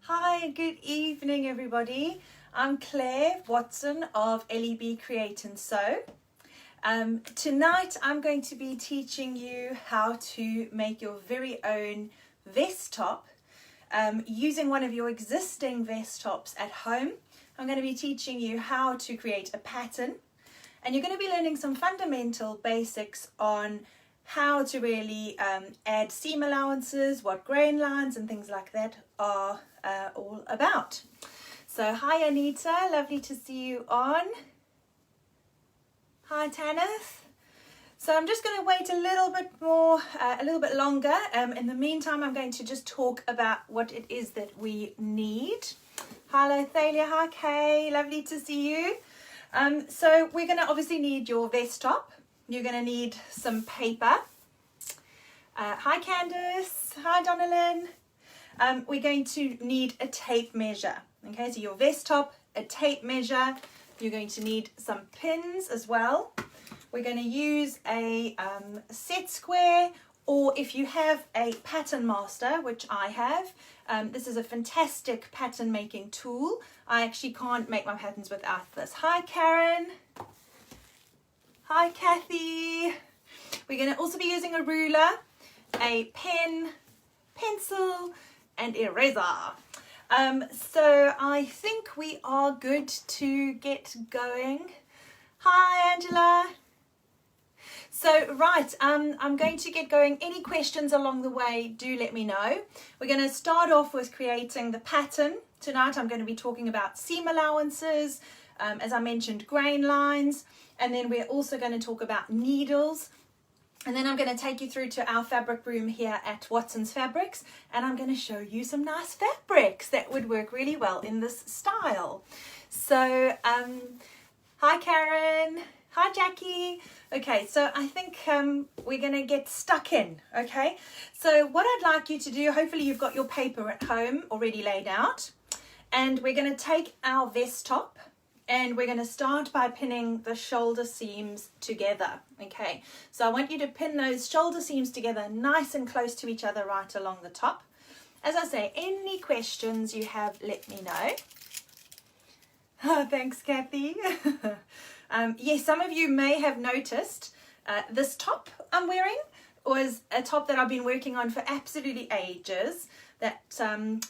Hi, good evening everybody. I'm Claire Watson of Eli-b Create and Sew. Tonight I'm going to be teaching you how to make your very own vest top using one of your existing vest tops at home. I'm going to be teaching you how to create a pattern, and you're going to be learning some fundamental basics on how to really add seam allowances, what grain lines and things like that are all about. So hi Anita, lovely to see you on. Hi Tanith. So I'm just going to wait a little bit more, a little bit longer. In the meantime, I'm going to just talk about what it is that we need. Hello Thalia, hi Kay, lovely to see you. So we're going to obviously need your vest top. You're going to need some paper. Hi Candice, hi Donalyn. We're going to need a tape measure. Okay, so your vest top, a tape measure. You're going to need some pins as well. We're going to use a set square, or if you have a pattern master, which I have, this is a fantastic pattern making tool. I actually can't make my patterns without this. Hi Karen. Hi Kathy. We're going to also be using a ruler, a pen, pencil and eraser. So I think we are good to get going. Hi Angela. So right, I'm going to get going. Any questions along the way, do let me know. We're going to start off with creating the pattern. Tonight I'm going to be talking about seam allowances, as I mentioned, grain lines, and then we're also going to talk about needles. And then I'm going to take you through to our fabric room here at Watson's Fabrics, and I'm going to show you some nice fabrics that would work really well in this style. So hi Karen, hi Jackie. Okay, so I think we're going to get stuck in. Okay, so what I'd like you to do, hopefully you've got your paper at home already laid out, and we're going to take our vest top and we're going to start by pinning the shoulder seams together. Okay, so I want you to pin those shoulder seams together nice and close to each other right along the top. As I say, any questions you have, let me know. Oh, thanks Kathy. Yes, some of you may have noticed this top I'm wearing was a top that I've been working on for absolutely ages. That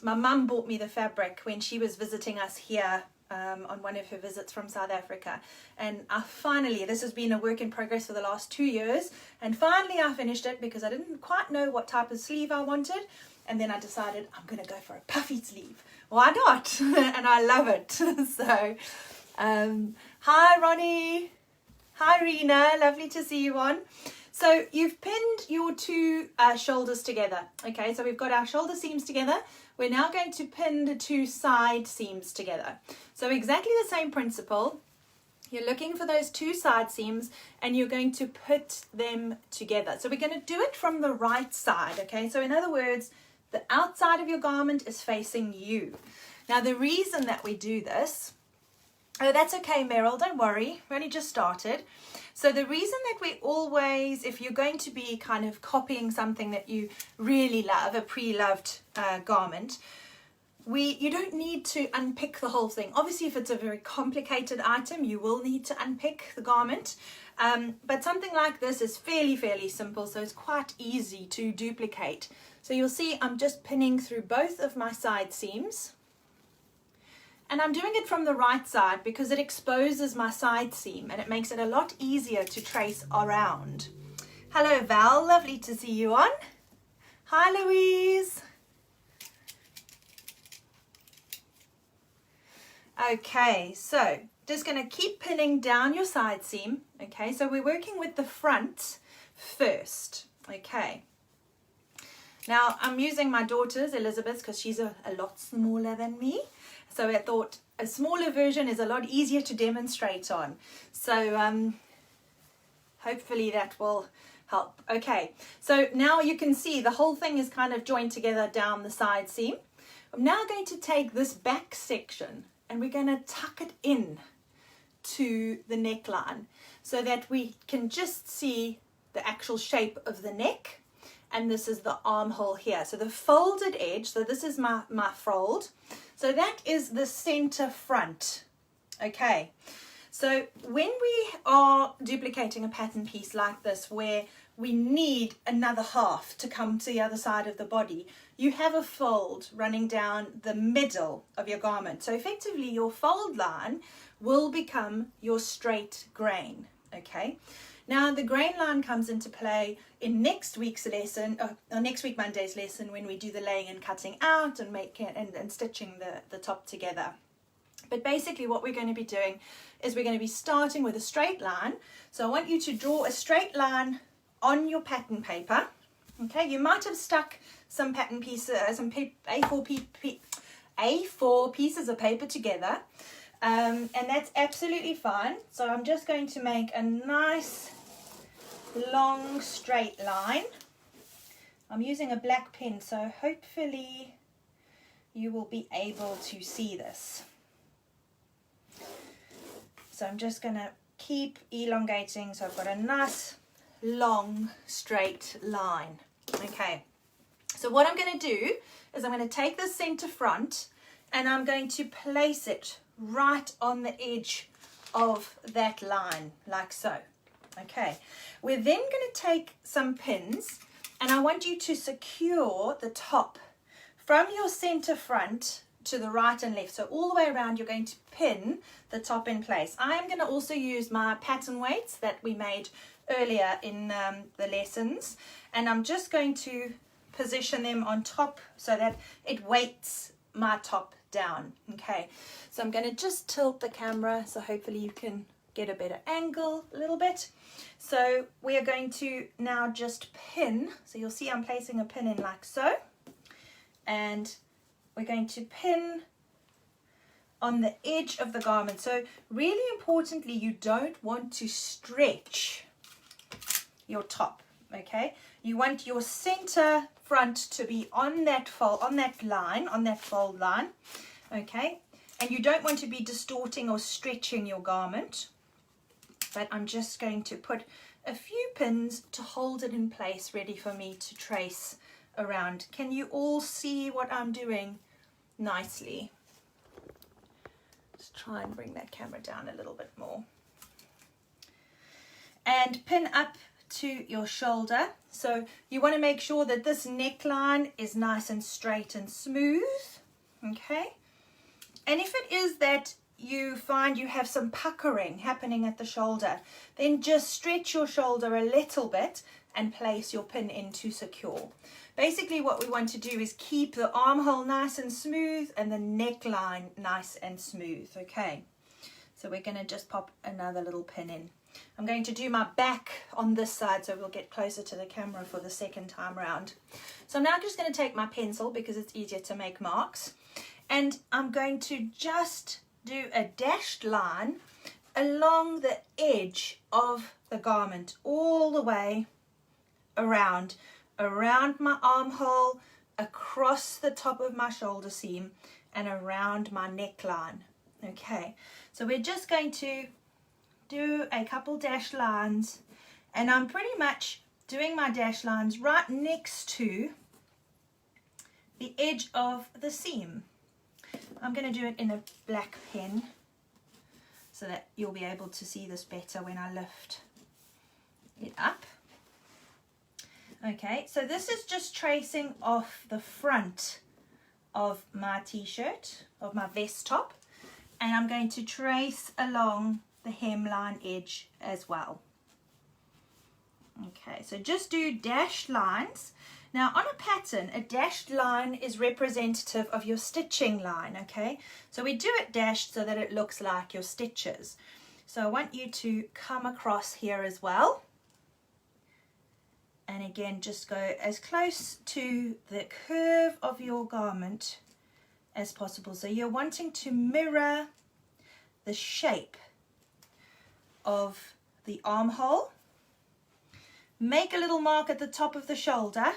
my mum bought me the fabric when she was visiting us here on one of her visits from South Africa, and finally, this has been a work in progress for the last 2 years, and finally I finished it because I didn't quite know what type of sleeve I wanted, and then I decided I'm going to go for a puffy sleeve. Why not? And I love it. So hi Ronnie, hi Rena, lovely to see you on. So you've pinned your two shoulders together. Okay, so we've got our shoulder seams together. We're now going to pin the two side seams together. So exactly the same principle. You're looking for those two side seams and you're going to put them together. So we're going to do it from the right side. Okay, so in other words, the outside of your garment is facing you. Now the reason that we do this, oh, that's okay, Meryl, don't worry, we only just started. So the reason that we always, if you're going to be kind of copying something that you really love, a pre-loved garment, you don't need to unpick the whole thing. Obviously, if it's a very complicated item, you will need to unpick the garment. But something like this is fairly simple, so it's quite easy to duplicate. So you'll see I'm just pinning through both of my side seams. And I'm doing it from the right side because it exposes my side seam and it makes it a lot easier to trace around. Hello Val, lovely to see you on. Hi Louise. Okay, so just going to keep pinning down your side seam. Okay, so we're working with the front first. Okay. Now I'm using my daughter's, Elizabeth's, because she's a lot smaller than me. So I thought a smaller version is a lot easier to demonstrate on. So hopefully that will help. Okay, so now you can see the whole thing is kind of joined together down the side seam. I'm now going to take this back section and we're going to tuck it in to the neckline so that we can just see the actual shape of the neck. and this is the armhole here. So the folded edge, so this is my fold. So that is the center front. Okay, so when we are duplicating a pattern piece like this, where we need another half to come to the other side of the body, you have a fold running down the middle of your garment. So effectively your fold line will become your straight grain. Okay, now the grain line comes into play in next week's lesson, or next week Monday's lesson, when we do the laying and cutting out and and stitching the top together. But basically what we're going to be doing is we're going to be starting with a straight line. So I want you to draw a straight line on your pattern paper. Okay, you might have stuck some pattern pieces, some A4 pieces of paper together, and that's absolutely fine. So I'm just going to make a nice long straight line. I'm using a black pen, so hopefully you will be able to see this. So I'm just going to keep elongating, so I've got a nice long straight line. Okay, so what I'm going to do is I'm going to take the center front and I'm going to place it right on the edge of that line, like so. Okay, we're then going to take some pins and I want you to secure the top from your center front to the right and left. So all the way around you're going to pin the top in place. I am going to also use my pattern weights that we made earlier in the lessons, and I'm just going to position them on top so that it weights my top down. Okay, so I'm going to just tilt the camera so hopefully you can get a better angle a little bit. So we are going to now just pin, so you'll see I'm placing a pin in like so, and we're going to pin on the edge of the garment. So really importantly, you don't want to stretch your top. Okay, you want your center front to be on that fold, on that fold line. Okay, and you don't want to be distorting or stretching your garment. But I'm just going to put a few pins to hold it in place, ready for me to trace around. Can you all see what I'm doing nicely? Let's try and bring that camera down a little bit more. And pin up to your shoulder. So you want to make sure that this neckline is nice and straight and smooth. Okay, and if it is that you find you have some puckering happening at the shoulder, then just stretch your shoulder a little bit and place your pin in to secure. Basically what we want to do is keep the armhole nice and smooth and the neckline nice and smooth. Okay, so we're going to just pop another little pin in. I'm going to do my back on this side so we'll get closer to the camera for the second time round. So I'm now just going to take my pencil because it's easier to make marks, and I'm going to just do a dashed line along the edge of the garment all the way around my armhole, across the top of my shoulder seam and around my neckline. Okay, so we're just going to do a couple dash lines, and I'm pretty much doing my dash lines right next to the edge of the seam. I'm going to do it in a black pen so that you'll be able to see this better when I lift it up. Okay, so this is just tracing off the front of my t-shirt, of my vest top, and I'm going to trace along the hemline edge as well. Okay, so just do dashed lines. Now on a pattern, a dashed line is representative of your stitching line, okay? So we do it dashed so that it looks like your stitches. So I want you to come across here as well. And again, just go as close to the curve of your garment as possible. So you're wanting to mirror the shape of the armhole. Make a little mark at the top of the shoulder,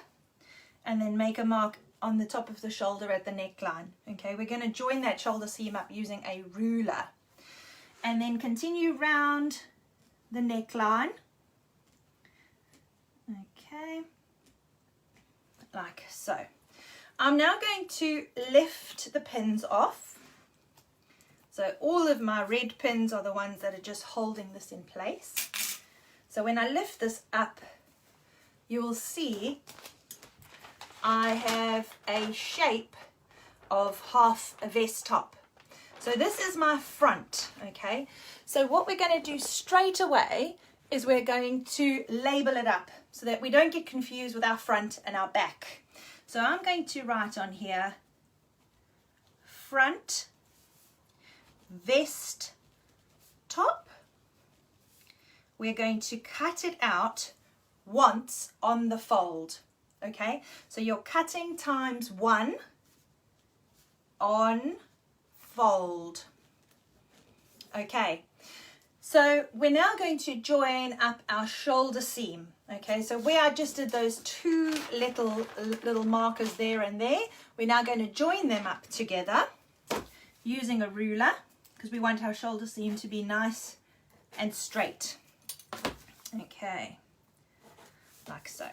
and then make a mark on the top of the shoulder at the neckline. Okay, we're going to join that shoulder seam up using a ruler, and then continue round the neckline. Okay, like so. I'm now going to lift the pins off. So all of my red pins are the ones that are just holding this in place. So when I lift this up, you will see I have a shape of half a vest top. So this is my front, okay? So what we're going to do straight away is we're going to label it up so that we don't get confused with our front and our back. So I'm going to write on here, front vest top. We're going to cut it out once on the fold, okay? So you're cutting times 1 on fold. Okay, so we're now going to join up our shoulder seam. Okay, so where I just did those 2 little markers there and there, we're now going to join them up together using a ruler, because we want our shoulder seam to be nice and straight. Okay, like so.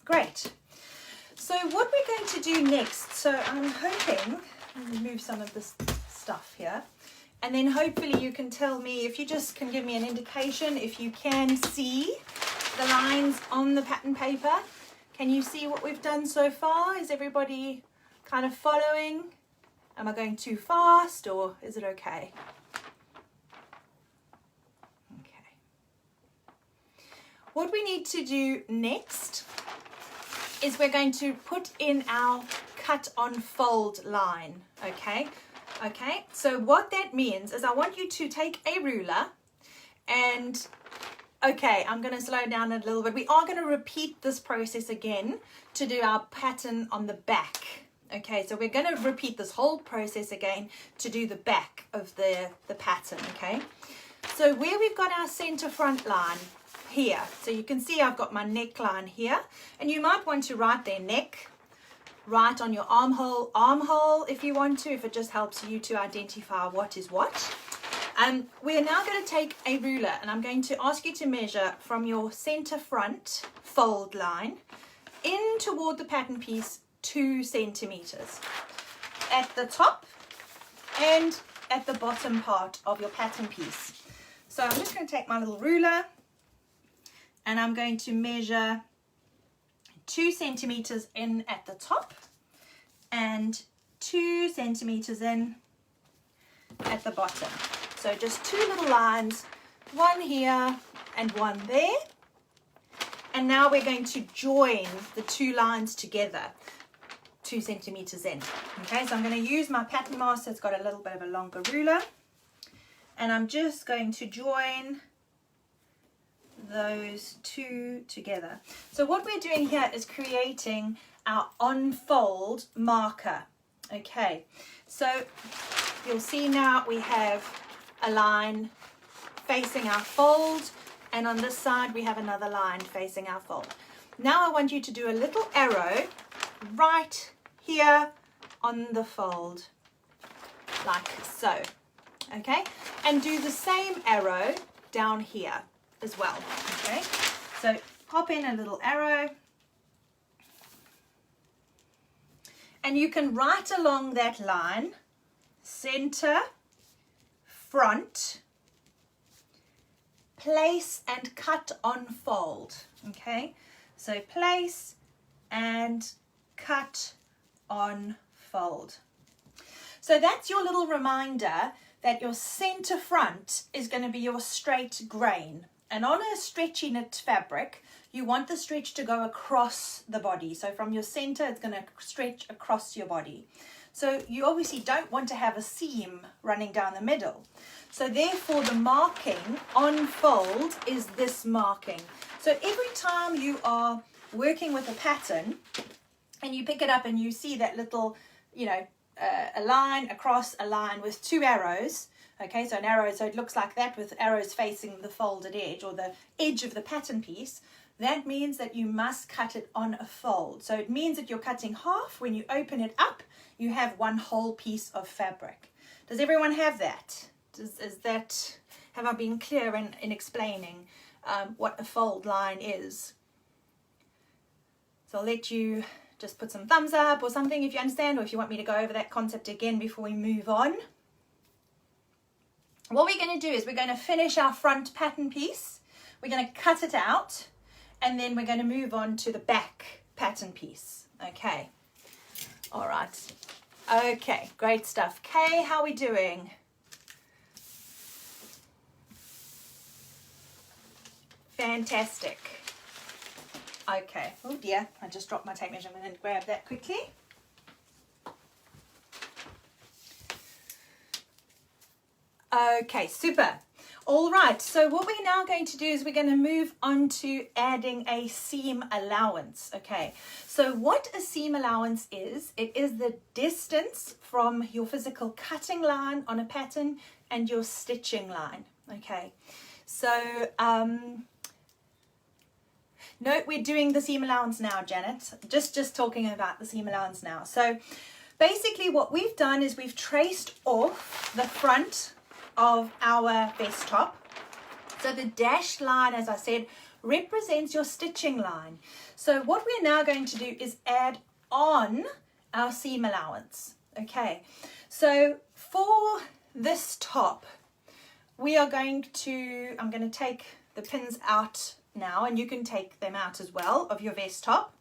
Great. So what we're going to do next, so I'm hoping, let me move some of this stuff here, and then hopefully you can tell me, if you just can give me an indication, if you can see the lines on the pattern paper. Can you see what we've done so far? Is everybody kind of following? Am I going too fast, or is it okay? Okay. What we need to do next is we're going to put in our cut on fold line, okay? Okay, so what that means is I want you to take a ruler and, okay, I'm going to slow down a little bit. We are going to repeat this process again to do our pattern on the back. Okay, so we're going to repeat this whole process again to do the back of the pattern, okay? So where we've got our center front line here, so you can see I've got my neckline here, and you might want to write their neck, write on your armhole if you want to, if it just helps you to identify what is what. We're now going to take a ruler, and I'm going to ask you to measure from your center front fold line in toward the pattern piece 2 centimeters at the top and at the bottom part of your pattern piece. So I'm just going to take my little ruler and I'm going to measure 2 centimeters in at the top and 2 centimeters in at the bottom. So just 2 little lines, one here and one there. And now we're going to join the 2 lines together 2 centimeters in. Okay, so I'm going to use my pattern master. It's got a little bit of a longer ruler, and I'm just going to join those 2 together. So what we're doing here is creating our on-fold marker. Okay, so you'll see now we have a line facing our fold, and on this side we have another line facing our fold. Now I want you to do a little arrow right here on the fold, like so, okay? And do the same arrow down here as well, okay? So pop in a little arrow, and you can write along that line, center, front, place and cut on fold, okay? So place and cut on fold. So that's your little reminder that your center front is going to be your straight grain. And on a stretchy knit fabric, you want the stretch to go across the body. So from your center, it's going to stretch across your body. So you obviously don't want to have a seam running down the middle. So therefore the marking on fold is this marking. So every time you are working with a pattern and you pick it up and you see that little, you know, a line across a line with 2 arrows, okay, so an arrow, so it looks like that with arrows facing the folded edge or the edge of the pattern piece, that means that you must cut it on a fold. So it means that you're cutting half. When you open it up, you have one whole piece of fabric. Does everyone have that? Have I been clear in explaining what a fold line is? So I'll let you just put some thumbs up or something if you understand, or if you want me to go over that concept again before we move on. What we're going to do is we're going to finish our front pattern piece. We're going to cut it out, and then we're going to move on to the back pattern piece. Okay. All right. Okay, great stuff. Kay, how are we doing? Fantastic. Okay. Oh dear, I just dropped my tape measure. I'm going to grab that quickly. Okay, super. All right, so what we're now going to do is we're going to move on to adding a seam allowance. Okay, so what a seam allowance is, it is the distance from your physical cutting line on a pattern and your stitching line. Okay, so no, we're doing the seam allowance now, Janet. Just talking about the seam allowance now. So basically what we've done is we've traced off the front of our vest top. So the dashed line, as I said, represents your stitching line. So what we're now going to do is add on our seam allowance. Okay, so for this top, we are going to, I'm going to take the pins out now, and you can take them out as well of your vest top.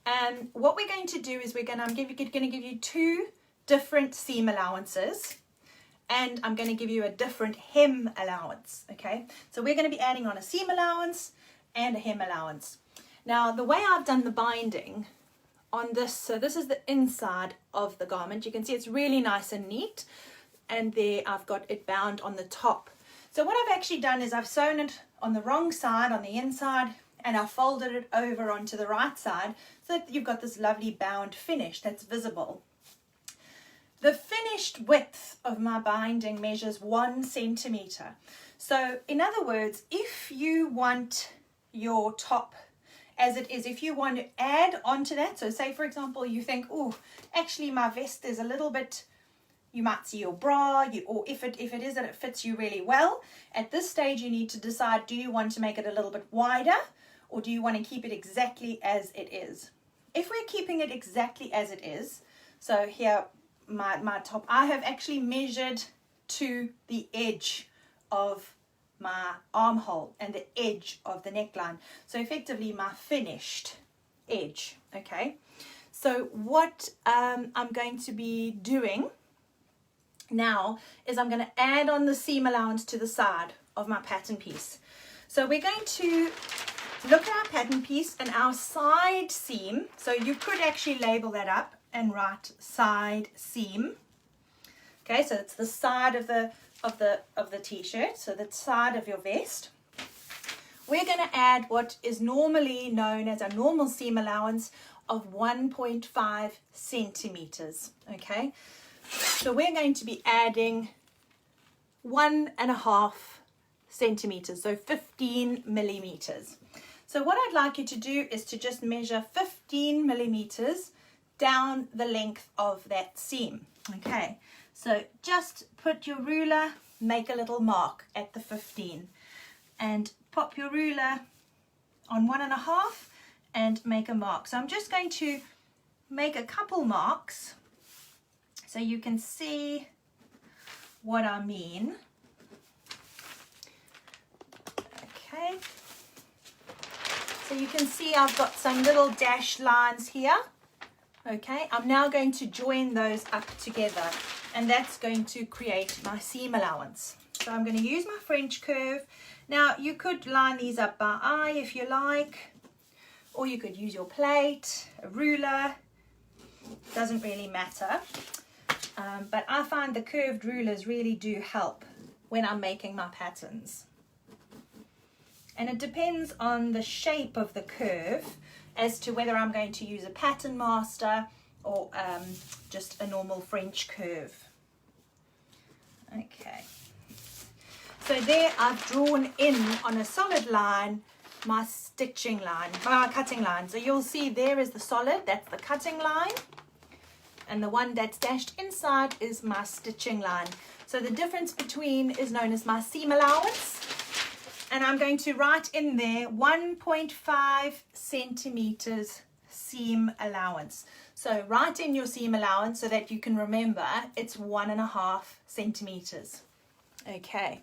And what we're going to do is I'm going to give you two different seam allowances, and I'm going to give you a different hem allowance. Okay, so we're going to be adding on a seam allowance and a hem allowance. Now the way I've done the binding on this, so this is the inside of the garment. You can see it's really nice and neat, and there I've got it bound on the top. So what I've actually done is I've sewn it on the wrong side on the inside, and I've folded it over onto the right side so that you've got this lovely bound finish that's visible. The finished width of my binding measures 1 centimeter. So in other words, if you want your top as it is, if you want to add onto that, so say for example you think, oh, actually my vest is a little bit, you might see your bra, or if it is that it fits you really well, at this stage you need to decide, do you want to make it a little bit wider, or do you want to keep it exactly as it is? If we're keeping it exactly as it is, so here my top, I have actually measured to the edge of my armhole and the edge of the neckline, so effectively my finished edge. Okay, so what I'm going to be doing now is I'm going to add on the seam allowance to the side of my pattern piece. So we're going to look at our pattern piece and our side seam. So you could actually label that up and write side seam. Okay, so it's the side of the t-shirt, so the side of your vest. We're going to add what is normally known as a normal seam allowance of 1.5 centimeters. Okay, so we're going to be adding 1.5 centimeters, so 15 millimeters. So what I'd like you to do is to just measure 15 millimeters down the length of that seam. Okay, so just put your ruler, make a little mark at the 15, and pop your ruler on 1.5 and make a mark. So I'm just going to make a couple marks so you can see what I mean. Okay, so you can see I've got some little dashed lines here. Okay, I'm now going to join those up together, and that's going to create my seam allowance. So I'm going to use my French curve. Now you could line these up by eye if you like, or you could use your plate, a ruler, doesn't really matter. But I find the curved rulers really do help when I'm making my patterns. And it depends on the shape of the curve as to whether I'm going to use a pattern master or just a normal French curve. Okay, so there I've drawn in on a solid line my stitching line, my cutting line. So you'll see there is the solid, that's the cutting line, and the one that's dashed inside is my stitching line. So the difference between is known as my seam allowance, and I'm going to write in there 1.5 centimeters seam allowance. So write in your seam allowance so that you can remember it's 1.5 centimeters. Okay.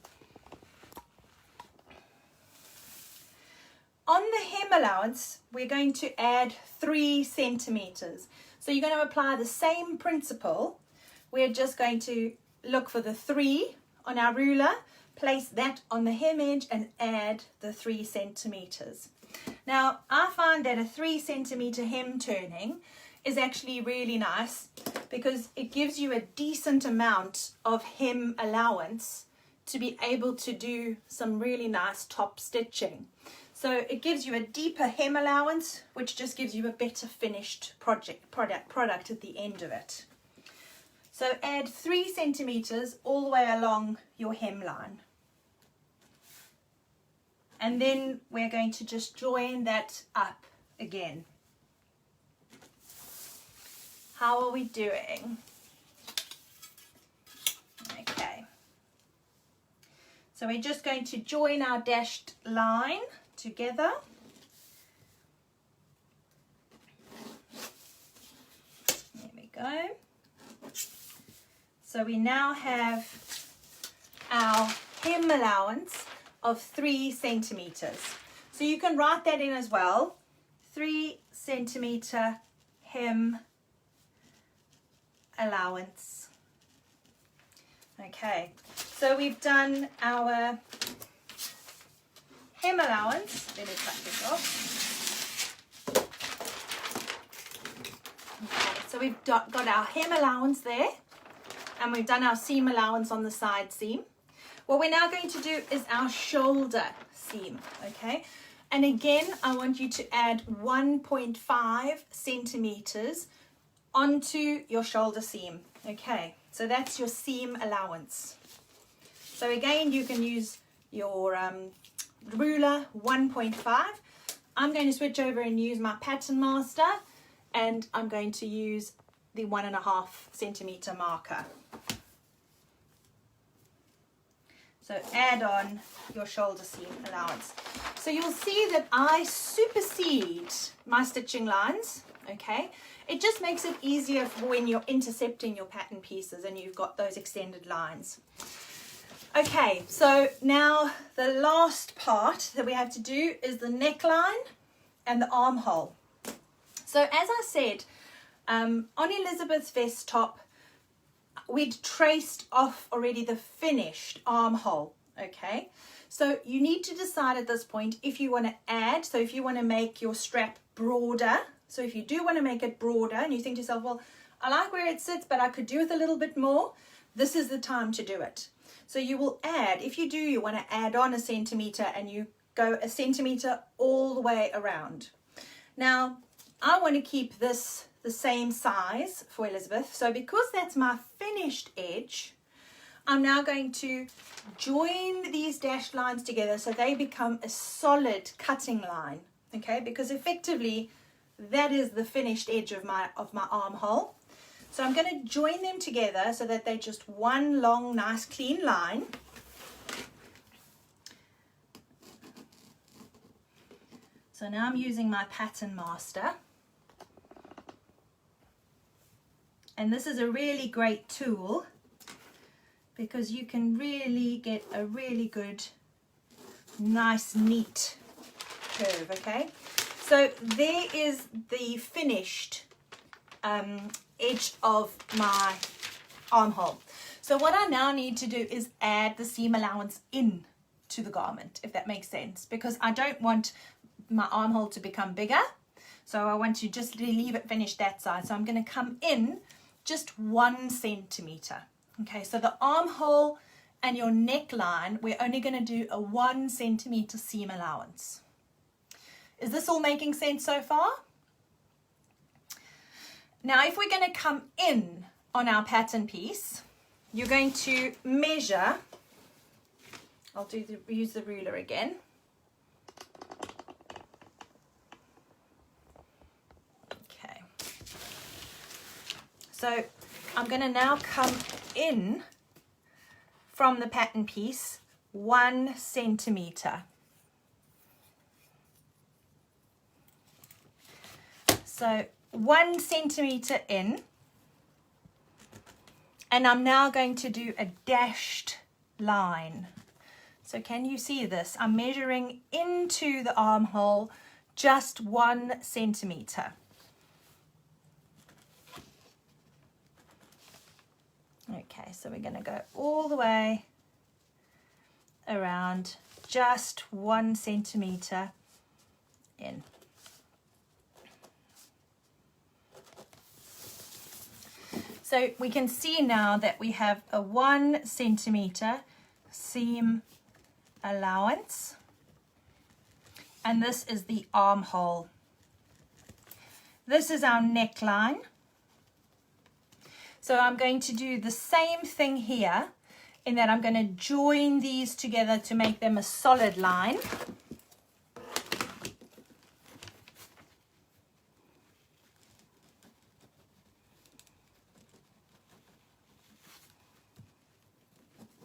On the hem allowance, we're going to add 3 centimeters. So you're going to apply the same principle. We're just going to look for the 3 on our ruler, place that on the hem edge and add the 3 centimeters. Now, I find that a 3 centimeter hem turning is actually really nice because it gives you a decent amount of hem allowance to be able to do some really nice top stitching. So it gives you a deeper hem allowance, which just gives you a better finished product at the end of it. So add 3 centimeters all the way along your hemline. And then we're going to just join that up again. How are we doing? Okay. So we're just going to join our dashed line together. There we go. So we now have our hem allowance of 3 centimeters. So you can write that in as well. 3 centimeter hem allowance. Okay, so we've done our hem allowance. Let me cut this off. Okay, so we've got our hem allowance there, and we've done our seam allowance on the side seam. What we're now going to do is our shoulder seam, okay? And again, I want you to add 1.5 centimeters onto your shoulder seam, okay? So that's your seam allowance. So again, you can use your ruler 1.5. I'm going to switch over and use my pattern master, and I'm going to use the 1.5 centimeter marker. So add on your shoulder seam allowance. So you'll see that I supersede my stitching lines, okay? It just makes it easier for when you're intercepting your pattern pieces and you've got those extended lines. Okay, so now the last part that we have to do is the neckline and the armhole. So as I said, on Elizabeth's vest top, we'd traced off already the finished armhole, okay? So you need to decide at this point if you want to add, so if you want to make your strap broader, so if you do want to make it broader and you think to yourself, well, I like where it sits, but I could do with a little bit more, this is the time to do it. So you will add, if you do, you want to add on 1 centimeter and you go 1 centimeter all the way around. Now, I want to keep this the same size for Elizabeth. So because that's my finished edge, I'm now going to join these dashed lines together so they become a solid cutting line, okay? Because effectively, that is the finished edge of my armhole. So I'm going to join them together so that they're just one long, nice, clean line. So now I'm using my pattern master. And this is a really great tool because you can really get a really good, nice, neat curve, okay? So there is the finished edge of my armhole. So what I now need to do is add the seam allowance in to the garment, if that makes sense, because I don't want my armhole to become bigger. So I want to just leave it finished that side. So I'm going to come in just 1 centimeter. Okay, so the armhole and your neckline, we're only going to do a 1 centimeter seam allowance. Is this all making sense so far? Now, if we're going to come in on our pattern piece, you're going to measure. I'll use the ruler again. Okay. So I'm going to now come in from the pattern piece 1 centimeter. So 1 centimeter in, and I'm now going to do a dashed line. So can you see this? I'm measuring into the armhole just 1 centimeter. Okay, so we're going to go all the way around just 1 centimeter in. So we can see now that we have a 1 centimeter seam allowance, and this is the armhole. This is our neckline. So I'm going to do the same thing here, in that I'm going to join these together to make them a solid line.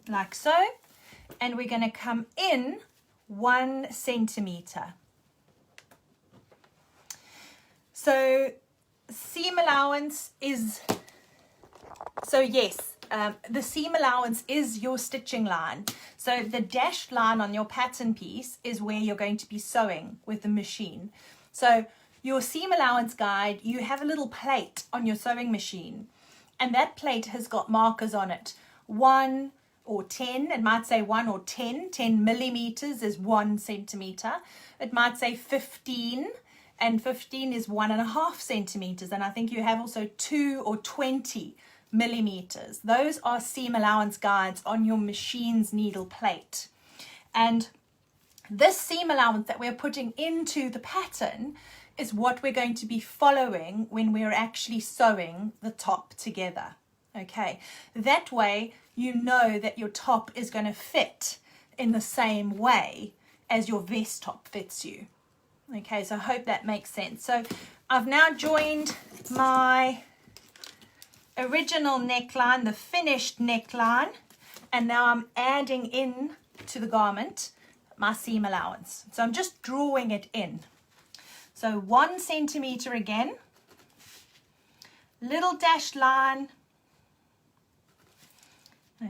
Like so, and we're going to come in 1 centimeter. So seam allowance is, so yes, the seam allowance is your stitching line. So the dashed line on your pattern piece is where you're going to be sewing with the machine. So your seam allowance guide, you have a little plate on your sewing machine, and that plate has got markers on it. 1 or 10, it might say 1 or 10 millimeters is 1 centimeter. It might say 15, and 15 is 1.5 centimeters. And I think you have also 2 or 20 millimeters. Those are seam allowance guides on your machine's needle plate. And this seam allowance that we're putting into the pattern is what we're going to be following when we're actually sewing the top together. Okay, that way you know that your top is going to fit in the same way as your vest top fits you. Okay, so I hope that makes sense. So I've now joined my original neckline, the finished neckline, and now I'm adding in to the garment my seam allowance. So I'm just drawing it in. So 1 centimeter again, little dashed line.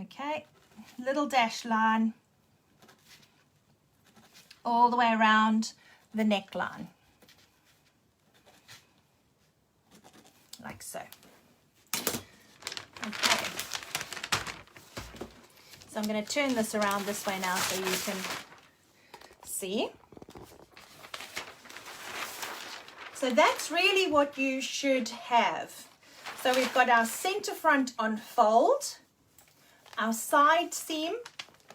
Okay, little dash line all the way around the neckline, like so. Okay, so I'm going to turn this around this way now so you can see. So that's really what you should have. So we've got our center front on fold, our side seam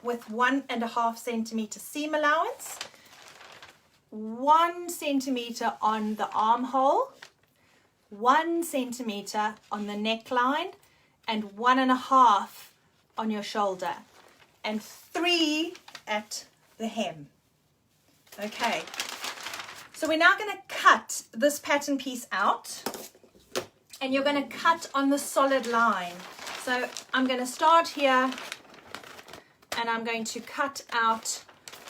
with 1.5 centimeter seam allowance, 1 centimeter on the armhole, 1 centimeter on the neckline, and 1.5 on your shoulder, and 3 at the hem. Okay, so we're now going to cut this pattern piece out, and you're going to cut on the solid line. So I'm going to start here, and I'm going to cut out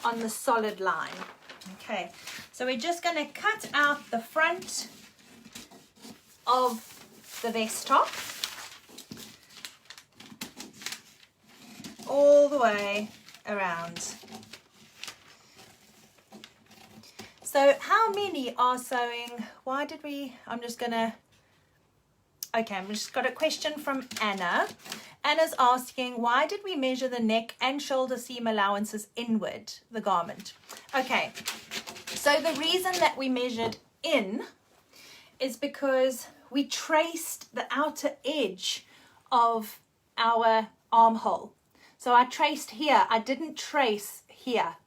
on the solid line. Okay, so we're just going to cut out the front of the vest top all the way around. So how many are sewing? Why did we, I'm just got a question from Anna. Anna's asking, why did we measure the neck and shoulder seam allowances inward, the garment? Okay, so the reason that we measured in is because we traced the outer edge of our armhole. So I traced here, I didn't trace here.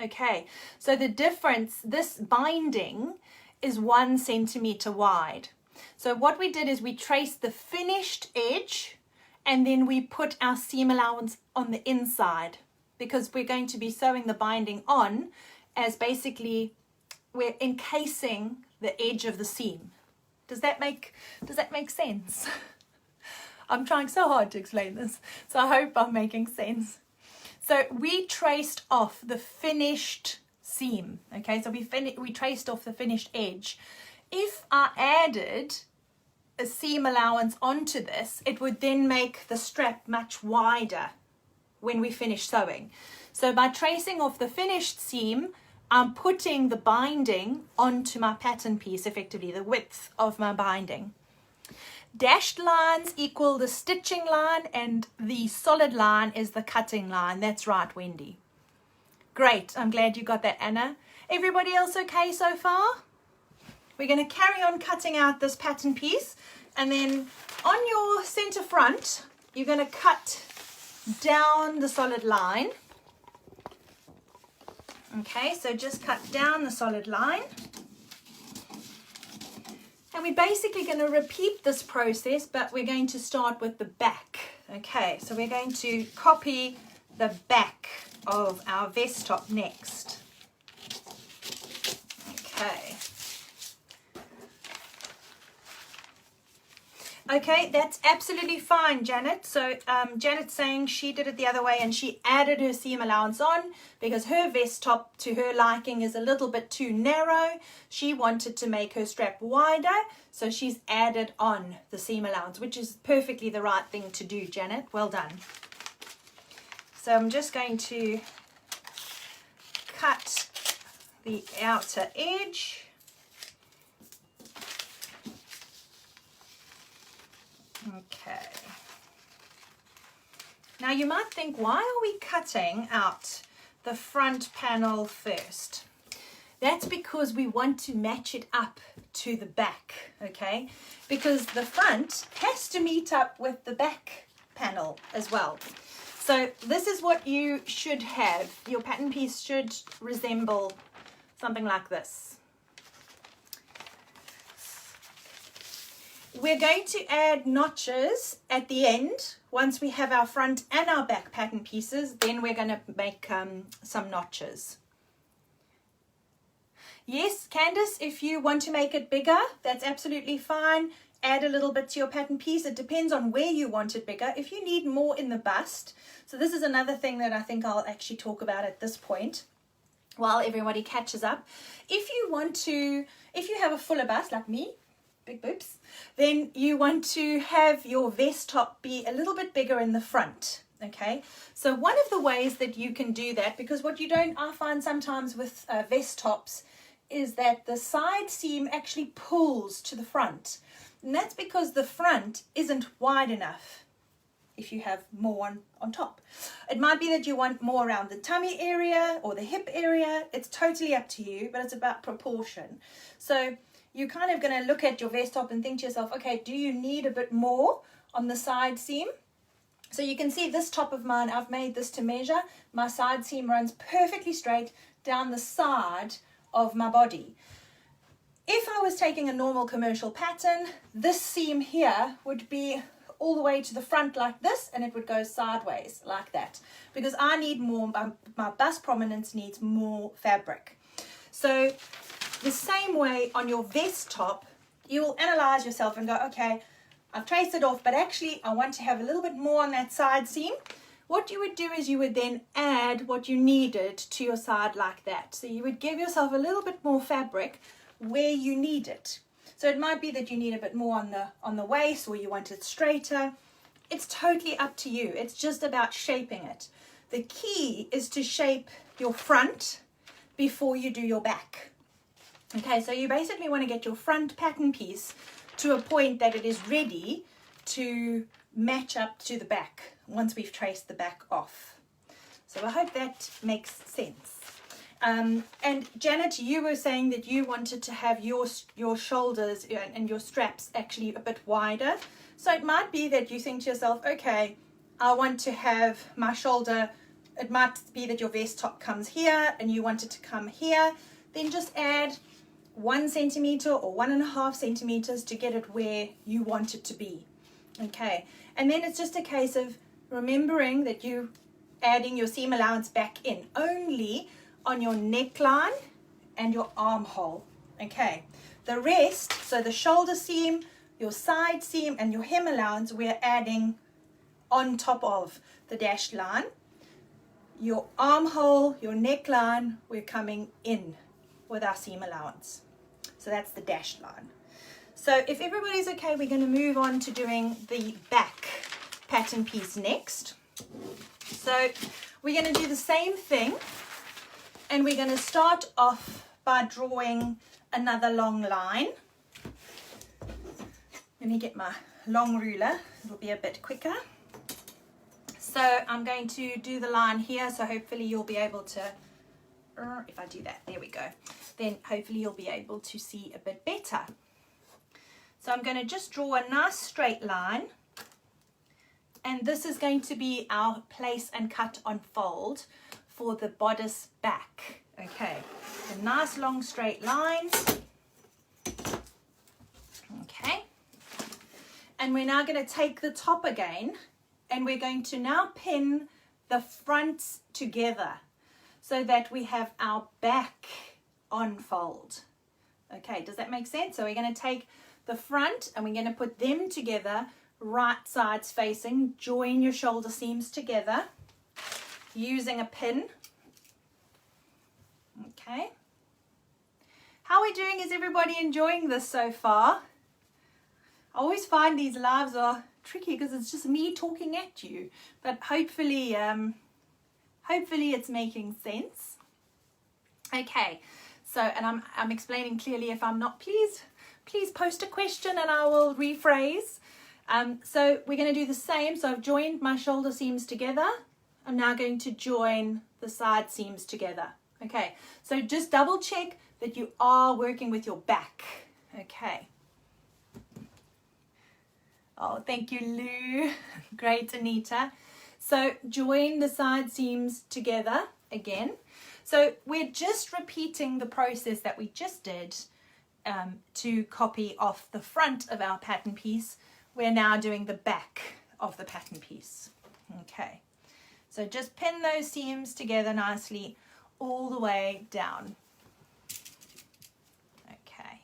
Okay, so the difference, this binding is 1 centimeter wide. So what we did is we traced the finished edge, and then we put our seam allowance on the inside, because we're going to be sewing the binding on as basically we're encasing the edge of the seam. Does that make sense? I'm trying so hard to explain this, so I hope I'm making sense. So we traced off the finished seam. Okay, so we traced off the finished edge if I added a seam allowance onto this, it would then make the strap much wider when we finish sewing. So by tracing off the finished seam, I'm putting the binding onto my pattern piece, effectively the width of my binding. Dashed lines equal the stitching line, and the solid line is the cutting line. That's right, Wendy. Great, I'm glad you got that, Anna. Everybody else okay so far? We're going to carry on cutting out this pattern piece, and then on your center front, you're going to cut down the solid line. Okay, so just cut down the solid line. And we're basically going to repeat this process, but we're going to start with the back. Okay, so we're going to copy the back of our vest top next. Okay. Okay, that's absolutely fine, Janet. So Janet's saying she did it the other way and she added her seam allowance on because her vest top, to her liking, is a little bit too narrow. She wanted to make her strap wider, so she's added on the seam allowance, which is perfectly the right thing to do, Janet. Well done. So I'm just going to cut the outer edge. Okay. Now you might think, why are we cutting out the front panel first? That's because we want to match it up to the back, okay? Because the front has to meet up with the back panel as well. So this is what you should have. Your pattern piece should resemble something like this. We're going to add notches at the end. Once we have our front and our back pattern pieces, then we're going to make some notches. Yes, Candice, if you want to make it bigger, that's absolutely fine. Add a little bit to your pattern piece. It depends on where you want it bigger. If you need more in the bust, so this is another thing that I think I'll actually talk about at this point while everybody catches up. If you have a fuller bust like me, big boobs, then you want to have your vest top be a little bit bigger in the front. Okay, so one of the ways that you can do that, because what I find sometimes with vest tops is that the side seam actually pulls to the front, and that's because the front isn't wide enough if you have more on top. It might be that you want more around the tummy area or the hip area. It's totally up to you, but it's about proportion. So you're kind of going to look at your vest top and think to yourself, okay, do you need a bit more on the side seam? So you can see this top of mine, I've made this to measure. My side seam runs perfectly straight down the side of my body. If I was taking a normal commercial pattern, this seam here would be all the way to the front like this, and it would go sideways like that, because I need more, my bust prominence needs more fabric. So the same way on your vest top, you'll analyze yourself and go, okay, I've traced it off, but actually I want to have a little bit more on that side seam. What you would do is you would then add what you needed to your side like that. So you would give yourself a little bit more fabric where you need it. So it might be that you need a bit more on the waist, or you want it straighter. It's totally up to you. It's just about shaping it. The key is to shape your front before you do your back. Okay, so you basically want to get your front pattern piece to a point that it is ready to match up to the back once we've traced the back off. So I hope that makes sense. And Janet, you were saying that you wanted to have your shoulders and your straps actually a bit wider. So it might be that you think to yourself, okay, I want to have my shoulder, it might be that your vest top comes here and you want it to come here. Then just add 1 centimeter or 1.5 centimeters to get it where you want it to be. Okay, and then it's just a case of remembering that you adding your seam allowance back in only on your neckline and your armhole. Okay, the rest, so the shoulder seam, your side seam and your hem allowance, we're adding on top of the dashed line. Your armhole, your neckline, we're coming in with our seam allowance. So that's the dashed line. So if everybody's okay, we're going to move on to doing the back pattern piece next. So we're going to do the same thing, and we're going to start off by drawing another long line. Let me get my long ruler, it'll be a bit quicker. So I'm going to do the line here, so hopefully you'll be able to, if I do that, there we go, then hopefully you'll be able to see a bit better. So I'm going to just draw a nice straight line, and this is going to be our place and cut on fold for the bodice back. Okay, a nice long straight line. Okay, and we're now going to take the top again, and we're going to now pin the fronts together so that we have our back on fold. Okay, does that make sense? So we're going to take the front and we're going to put them together, right sides facing. Join your shoulder seams together using a pin. Okay. How are we doing? Is everybody enjoying this so far? I always find these lives are tricky because it's just me talking at you, but hopefully it's making sense. Okay, so, and I'm explaining clearly. If I'm not, please post a question and I will rephrase. So we're going to do the same. So I've joined my shoulder seams together. I'm now going to join the side seams together. Okay, so just double check that you are working with your back. Okay. Oh, thank you, Lou. Great, Anita. So join the side seams together again. So we're just repeating the process that we just did to copy off the front of our pattern piece. We're now doing the back of the pattern piece. Okay, so just pin those seams together nicely all the way down. Okay.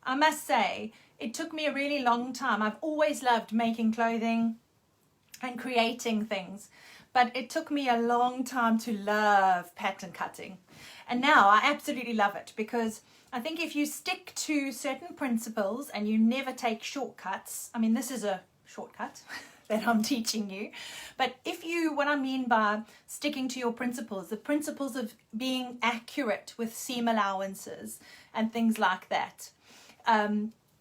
I must say, it took me a really long time. I've always loved making clothing and creating things, but it took me a long time to love pattern cutting. And now I absolutely love it, because I think if you stick to certain principles and you never take shortcuts, I mean, this is a shortcut that I'm teaching you, but if you, what I mean by sticking to your principles, the principles of being accurate with seam allowances and things like that,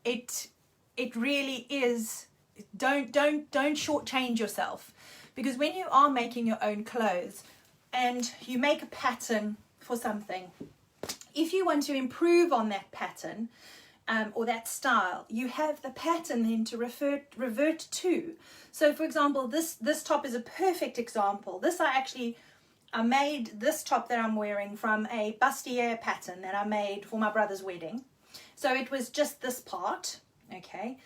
it really is, don't shortchange yourself, because when you are making your own clothes and you make a pattern for something, if you want to improve on that pattern or that style, you have the pattern then to revert to. So for example, this top is a perfect example. I made this top that I'm wearing from a bustier pattern that I made for my brother's wedding. So it was just this part, okay,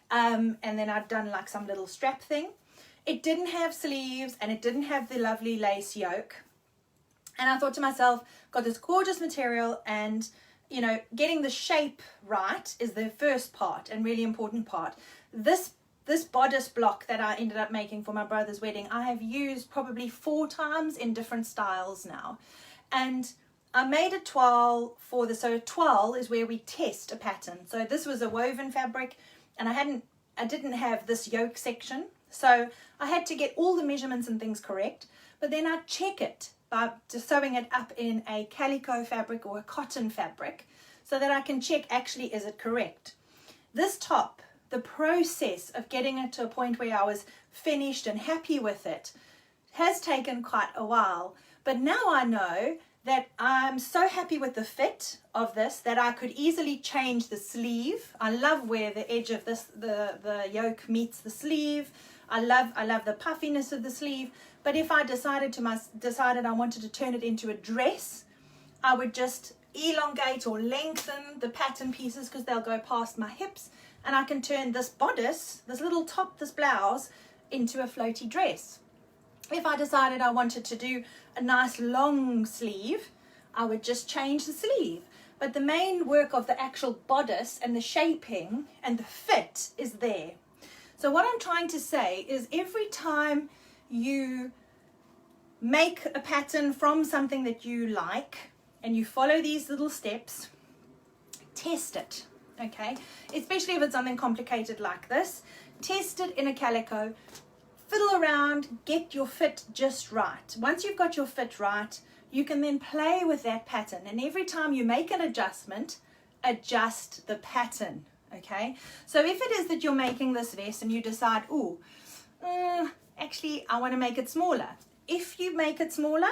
and then I'd done like some little strap thing. It didn't have sleeves and it didn't have the lovely lace yoke. And I thought to myself, got this gorgeous material, and you know, getting the shape right is the first part and really important part. This bodice block that I ended up making for my brother's wedding, I have used probably 4 times in different styles now. And I made a toile for this. So a toile is where we test a pattern. So this was a woven fabric, and I didn't have this yoke section. So I had to get all the measurements and things correct, but then I check it by just sewing it up in a calico fabric or a cotton fabric so that I can check, actually, is it correct? This top, the process of getting it to a point where I was finished and happy with it has taken quite a while, but now I know that I'm so happy with the fit of this that I could easily change the sleeve. I love where the edge of this, the yoke meets the sleeve. I love the puffiness of the sleeve. But if I decided I wanted to turn it into a dress, I would just elongate or lengthen the pattern pieces because they'll go past my hips, and I can turn this bodice, this little top, this blouse, into a floaty dress. If I decided I wanted to do a nice long sleeve, I would just change the sleeve. But the main work of the actual bodice and the shaping and the fit is there. So what I'm trying to say is, every time you make a pattern from something that you like and you follow these little steps, test it, okay? Especially if it's something complicated like this. Test it in a calico, fiddle around, get your fit just right. Once you've got your fit right, you can then play with that pattern, and every time you make an adjustment, adjust the pattern, okay? So if it is that you're making this vest and you decide, actually I want to make it smaller, if you make it smaller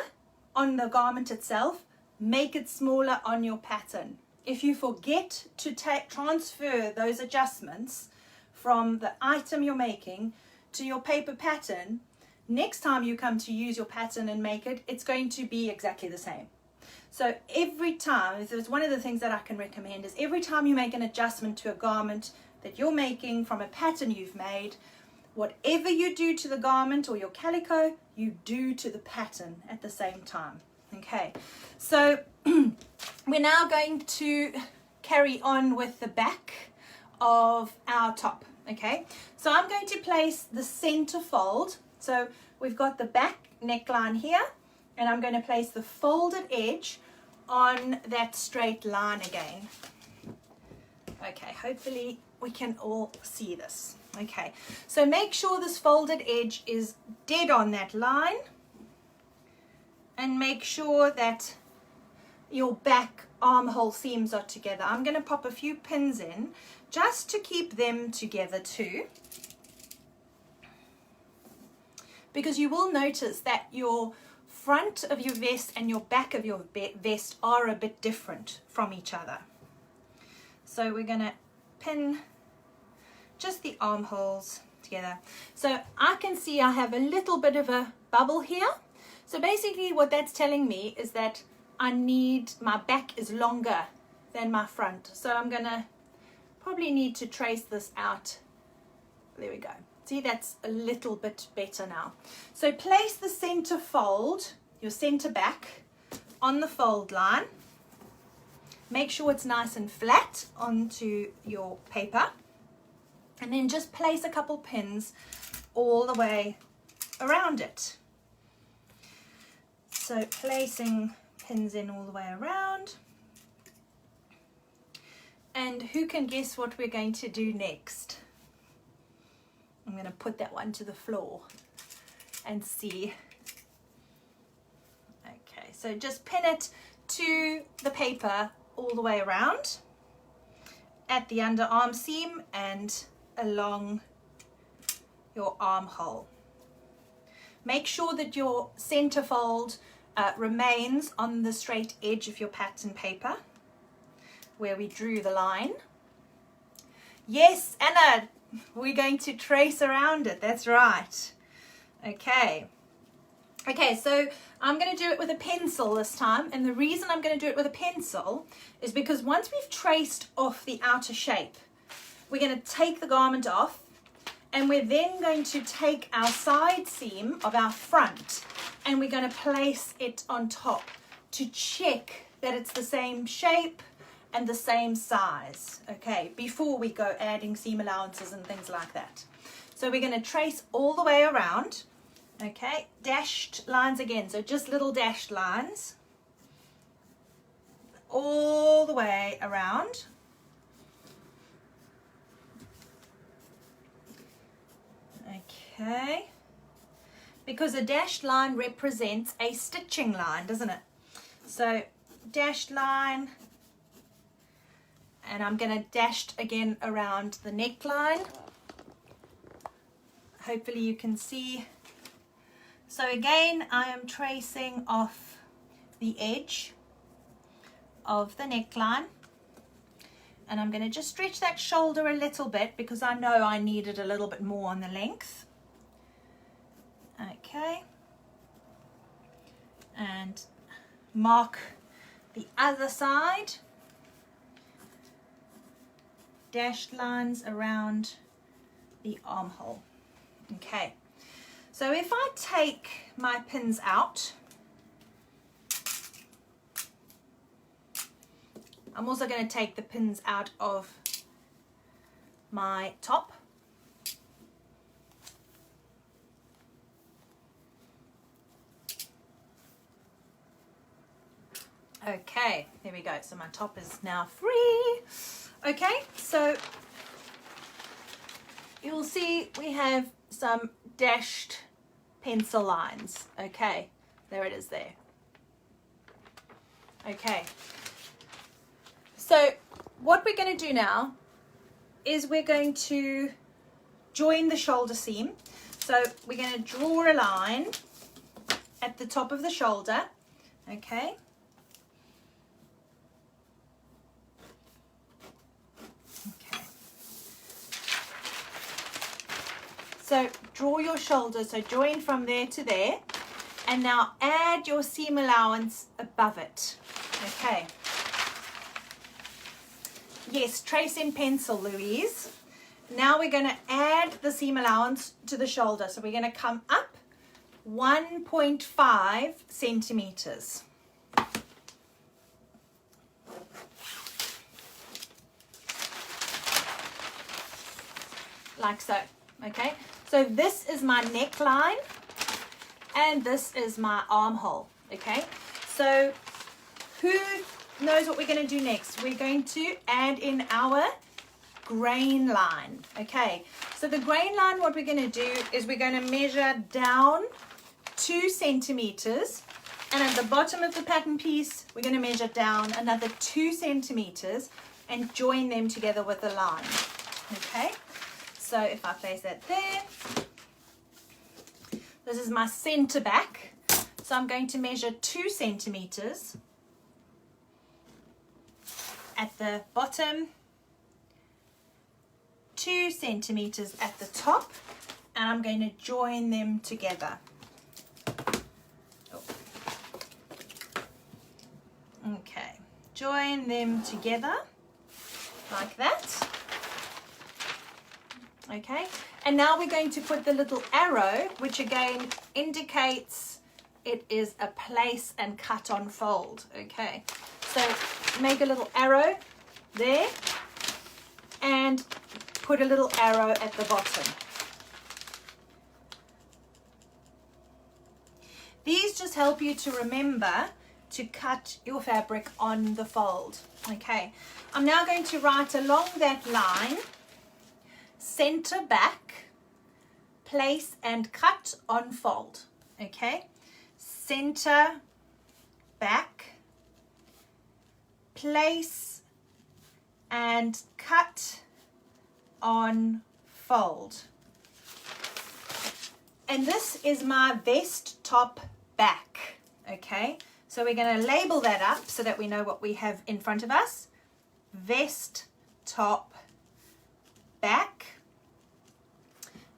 on the garment itself, make it smaller on your pattern. If you forget to transfer those adjustments from the item you're making to your paper pattern, next time you come to use your pattern and make it, it's going to be exactly the same. So every time, if there's one of the things that I can recommend, is every time you make an adjustment to a garment that you're making from a pattern you've made, whatever you do to the garment or your calico, you do to the pattern at the same time. Okay, so we're now going to carry on with the back of our top. Okay, so I'm going to place the center fold. So we've got the back neckline here, and I'm going to place the folded edge on that straight line again. Okay, hopefully we can all see this. Okay, so make sure this folded edge is dead on that line, and make sure that your back armhole seams are together. I'm going to pop a few pins in just to keep them together too, because you will notice that your front of your vest and your back of your vest are a bit different from each other. So we're going to pin just the armholes together. So I can see I have a little bit of a bubble here. So basically what that's telling me is that I need, my back is longer than my front. So I'm going to probably need to trace this out. There we go. See, that's a little bit better now. So place the center fold, your center back, on the fold line. Make sure it's nice and flat onto your paper. And then just place a couple pins all the way around it. So placing pins in all the way around. And who can guess what we're going to do next? I'm going to put that one to the floor and see. Okay, so just pin it to the paper all the way around at the underarm seam and along your armhole. Make sure that your center fold remains on the straight edge of your pattern paper where we drew the line. Yes, Anna, we're going to trace around it. That's right. Okay. Okay, so I'm going to do it with a pencil this time, and the reason I'm going to do it with a pencil is because once we've traced off the outer shape, we're going to take the garment off, and we're then going to take our side seam of our front and we're going to place it on top to check that it's the same shape and the same size, okay, before we go adding seam allowances and things like that. So we're going to trace all the way around, okay, dashed lines again, so just little dashed lines all the way around. Okay, because a dashed line represents a stitching line, doesn't it? So dashed line, and I'm going to dash again around the neckline. Hopefully you can see. So again, I am tracing off the edge of the neckline, and I'm going to just stretch that shoulder a little bit because I know I need it a little bit more on the length. Okay, and mark the other side, dashed lines around the armhole. Okay, so if I take my pins out, I'm also going to take the pins out of my top. Okay, there we go. So my top is now free. Okay, so you'll see we have some dashed pencil lines. Okay, there it is there. Okay, so what we're going to do now is we're going to join the shoulder seam. So we're going to draw a line at the top of the shoulder. Okay. Okay. So draw your shoulder, so join from there to there, and now add your seam allowance above it. Okay. Yes, trace in pencil, Louise. Now we're going to add the seam allowance to the shoulder. So we're going to come up 1.5 centimeters. Like so. Okay, so this is my neckline and this is my armhole. Okay, so who knows what we're going to do next? We're going to add in our grain line. Okay, so the grain line, what we're going to do is we're going to measure down 2 centimeters, and at the bottom of the pattern piece we're going to measure down another 2 centimeters and join them together with a line. Okay, so if I place that there, this is my center back, so I'm going to measure 2 centimeters at the bottom, 2 centimeters at the top, and I'm going to join them together. Oh. Okay, join them together like that. Okay, and now we're going to put the little arrow, which again indicates it is a place and cut on fold. Okay, so make a little arrow there and put a little arrow at the bottom. These just help you to remember to cut your fabric on the fold. Okay, I'm now going to write along that line, center back, place and cut on fold. Okay, center back, place and cut on fold. And this is my vest top back. Okay, so we're going to label that up so that we know what we have in front of us. Vest top back,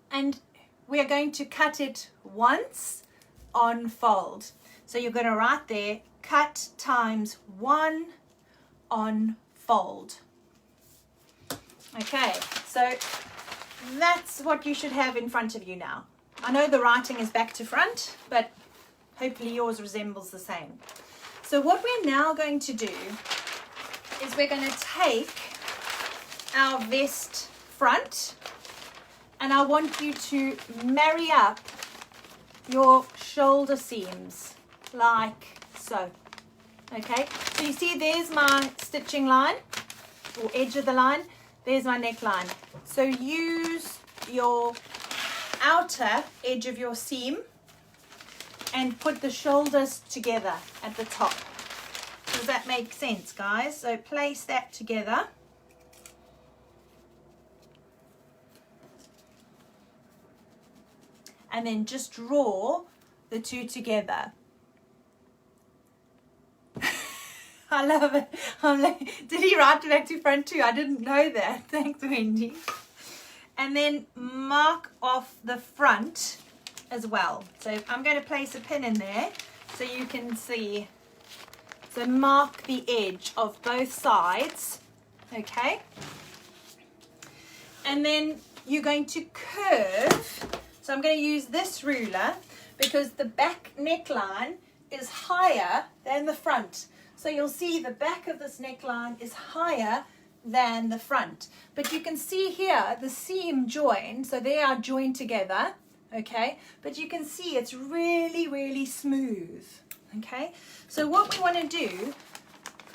and we are going to cut it once on fold. So you're going to write there, cut times 1 on fold. Okay, so that's what you should have in front of you now. I know the writing is back to front, but hopefully yours resembles the same. So what we're now going to do is we're going to take our vest front, and I want you to marry up your shoulder seams like so. Okay, so you see there's my stitching line or edge of the line, there's my neckline. So use your outer edge of your seam and put the shoulders together at the top. Does that make sense, guys? So place that together. And then just draw the two together. I love it. I'm like, did he write it back to front too? I didn't know that. Thanks, Wendy. And then mark off the front as well. So I'm going to place a pin in there so you can see. So mark the edge of both sides. Okay. And then you're going to curve. So I'm going to use this ruler because the back neckline is higher than the front. So you'll see the back of this neckline is higher than the front. But you can see here the seam join, so they are joined together, okay? But you can see it's really, really smooth, okay? So what we want to do,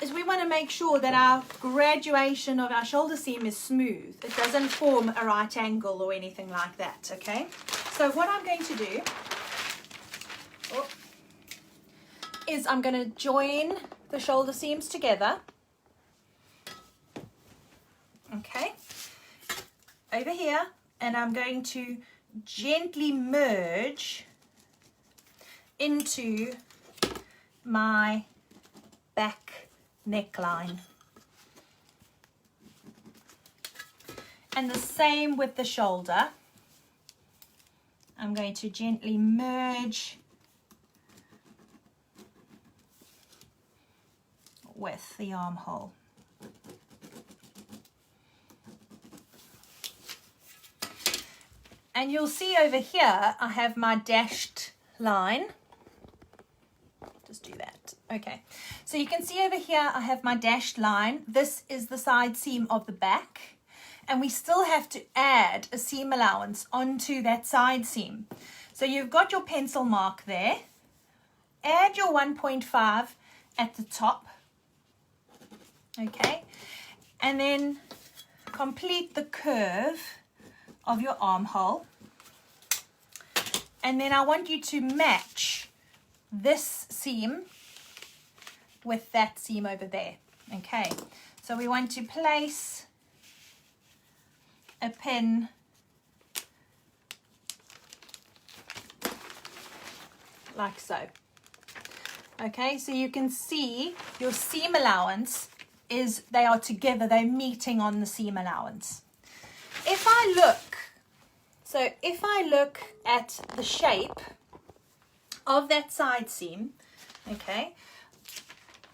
is we want to make sure that our graduation of our shoulder seam is smooth. It doesn't form a right angle or anything like that, okay? So what I'm going to do is I'm going to join the shoulder seams together, okay, over here, and I'm going to gently merge into my back neckline. And the same with the shoulder. I'm going to gently merge with the armhole. And you'll see over here I have my dashed line. Just do that. Okay, so you can see over here I have my dashed line. This is the side seam of the back, and we still have to add a seam allowance onto that side seam. So you've got your pencil mark there. Add your 1.5 at the top, okay, and then complete the curve of your armhole. And then I want you to match this seam with that seam over there. Okay, so we want to place a pin like so. Okay, so you can see your seam allowance is, they are together, they're meeting on the seam allowance. If I look at the shape of that side seam, okay,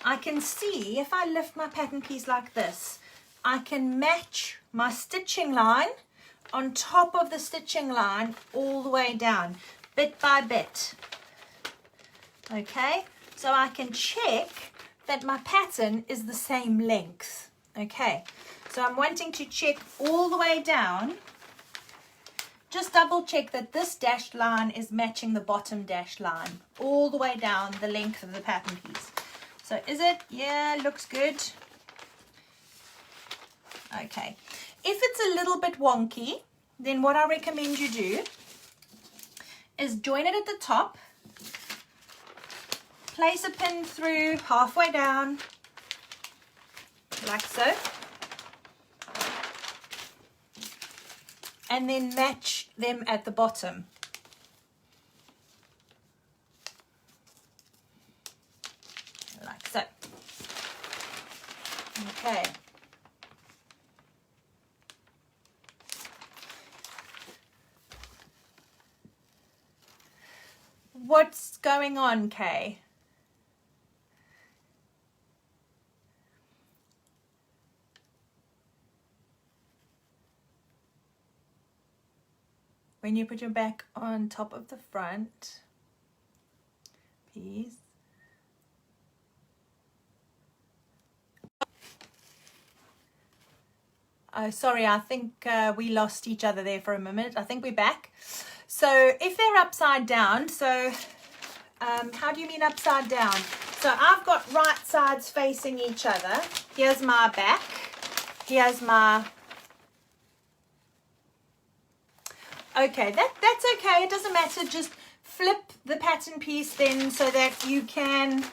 I can see if I lift my pattern piece like this, I can match my stitching line on top of the stitching line all the way down, bit by bit. Okay, so I can check that my pattern is the same length. Okay, so I'm wanting to check all the way down. Just double check that this dashed line is matching the bottom dashed line all the way down the length of the pattern piece. So is it? Yeah, looks good. Okay, if it's a little bit wonky, then what I recommend you do is join it at the top, place a pin through halfway down, like so, and then match them at the bottom. Like so. Okay. What's going on, Kay? When you put your back on top of the front piece, oh, sorry, I think we lost each other there for a minute. I think we're back. So if they're upside down, so how do you mean upside down? So I've got right sides facing each other. Here's my back. Here's my... Okay, that's okay. It doesn't matter. Just flip the pattern piece then so that you can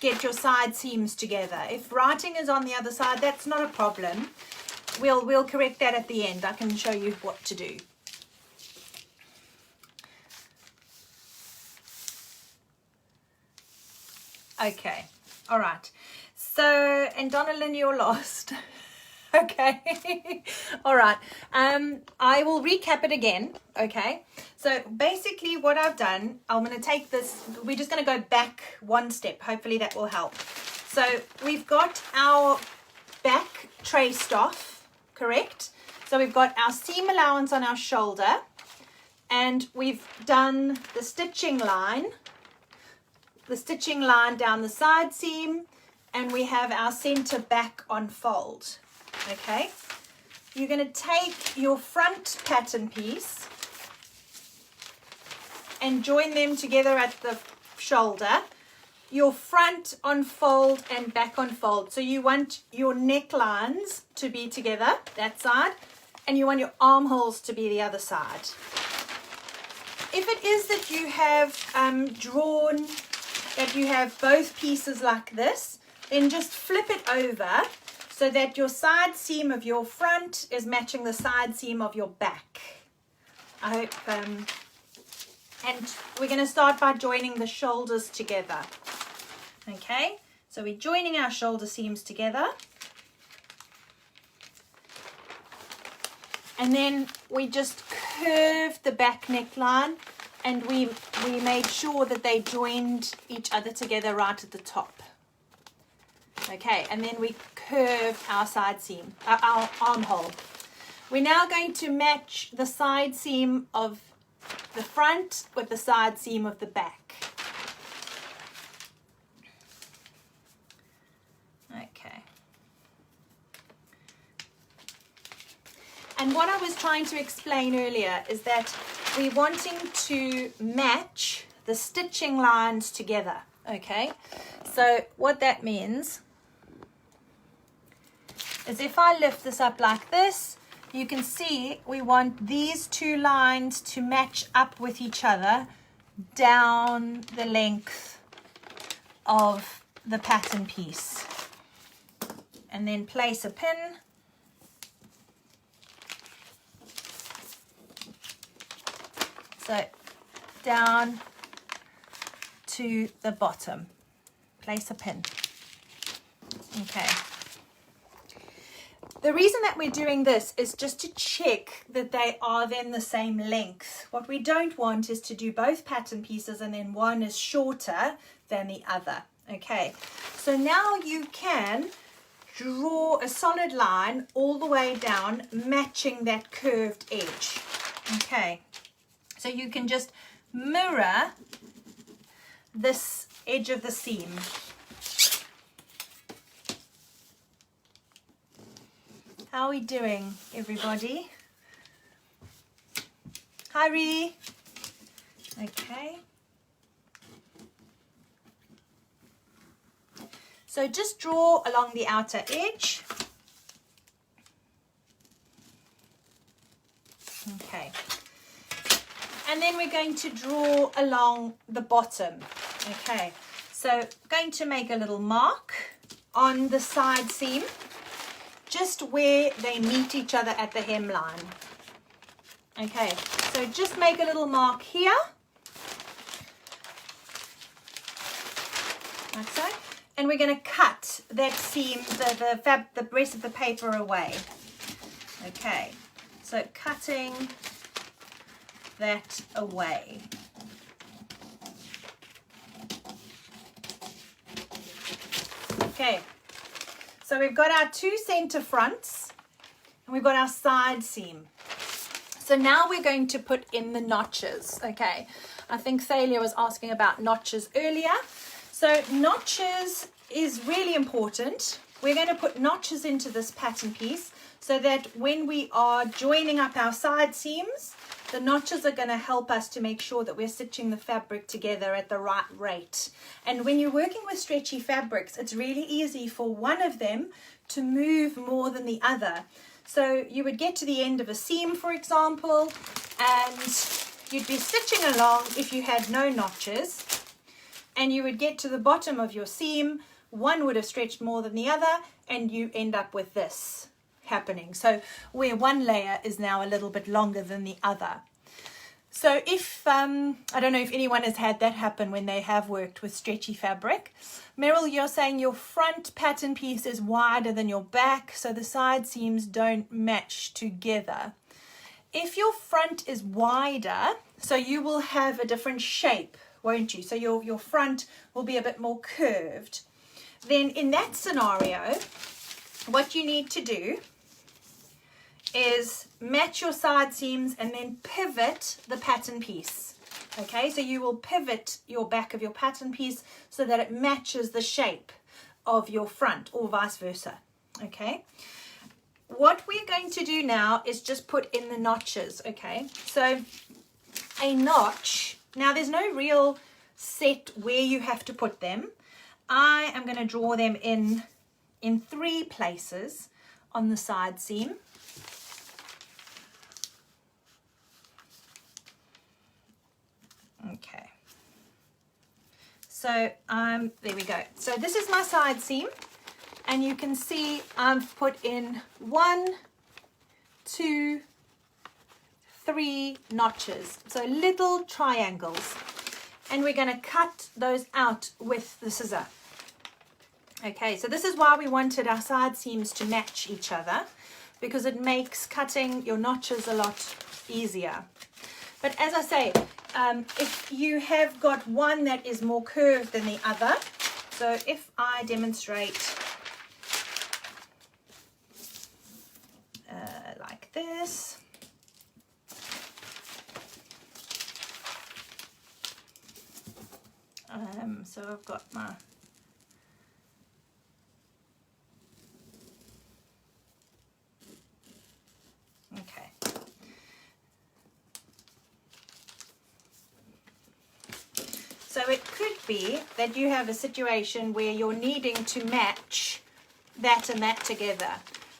get your side seams together. If writing is on the other side, that's not a problem. We'll correct that at the end. I can show you what to do. Okay, all right. So, and Donalyn, you're lost. Okay, all right. I will recap it again. Okay, so basically what I've done, I'm going to take this, we're just going to go back one step. Hopefully that will help. So we've got our back traced off, correct? So we've got our seam allowance on our shoulder, and we've done the stitching line down the side seam, and we have our center back on fold. Okay, you're going to take your front pattern piece and join them together at the shoulder. your front on fold and back on fold. So you want your necklines to be together, that side, and you want your armholes to be the other side. If it is that you have drawn, that you have both pieces like this, then just flip it over so that your side seam of your front is matching the side seam of your back. I hope, and we're going to start by joining the shoulders together. Okay, so we're joining our shoulder seams together. And then we just curved the back neckline, and we made sure that they joined each other together right at the top. Okay, and then we curved our side seam, our armhole. We're now going to match the side seam of the front with the side seam of the back. Okay. And what I was trying to explain earlier is that we're wanting to match the stitching lines together. Okay, so what that means is if I lift this up like this, you can see we want these two lines to match up with each other down the length of the pattern piece. And then place a pin. So down to the bottom. Place a pin. Okay. The reason that we're doing this is just to check that they are then the same length. What we don't want is to do both pattern pieces and then one is shorter than the other. Okay, so now you can draw a solid line all the way down, matching that curved edge. Okay, so you can just mirror this edge of the seam. How are we doing, everybody? Hi, Ree. Okay. So just draw along the outer edge. Okay. And then we're going to draw along the bottom. Okay. So I'm going to make a little mark on the side seam, just where they meet each other at the hemline. Okay, so just make a little mark here, like so, and we're going to cut that seam, the rest of the paper away. Okay, so cutting that away. Okay. So we've got our two center fronts and we've got our side seam. So now we're going to put in the notches. Okay, I think Thalia was asking about notches earlier. So notches is really important. We're going to put notches into this pattern piece so that when we are joining up our side seams, the notches are going to help us to make sure that we're stitching the fabric together at the right rate. And when you're working with stretchy fabrics, it's really easy for one of them to move more than the other. So you would get to the end of a seam, for example, and you'd be stitching along if you had no notches, and you would get to the bottom of your seam, one would have stretched more than the other, and you end up with this happening. So where one layer is now a little bit longer than the other. So if, I don't know if anyone has had that happen when they have worked with stretchy fabric. Meryl, you're saying your front pattern piece is wider than your back, so the side seams don't match together. If your front is wider, so you will have a different shape, won't you? So your front will be a bit more curved. Then in that scenario, what you need to do is match your side seams and then pivot the pattern piece. Okay, so you will pivot your back of your pattern piece so that it matches the shape of your front, or vice versa. Okay, what we're going to do now is just put in the notches. Okay, so a notch, now there's no real set where you have to put them, I am going to draw them in 3 places on the side seam. Okay. So there we go. So this is my side seam, and you can see I've put in 1, 2, 3 notches, so little triangles, and we're going to cut those out with the scissor. Okay, so this is why we wanted our side seams to match each other, because it makes cutting your notches a lot easier. But as I say, if you have got one that is more curved than the other, so if I demonstrate like this, so I've got my okay. So it could be that you have a situation where you're needing to match that and that together.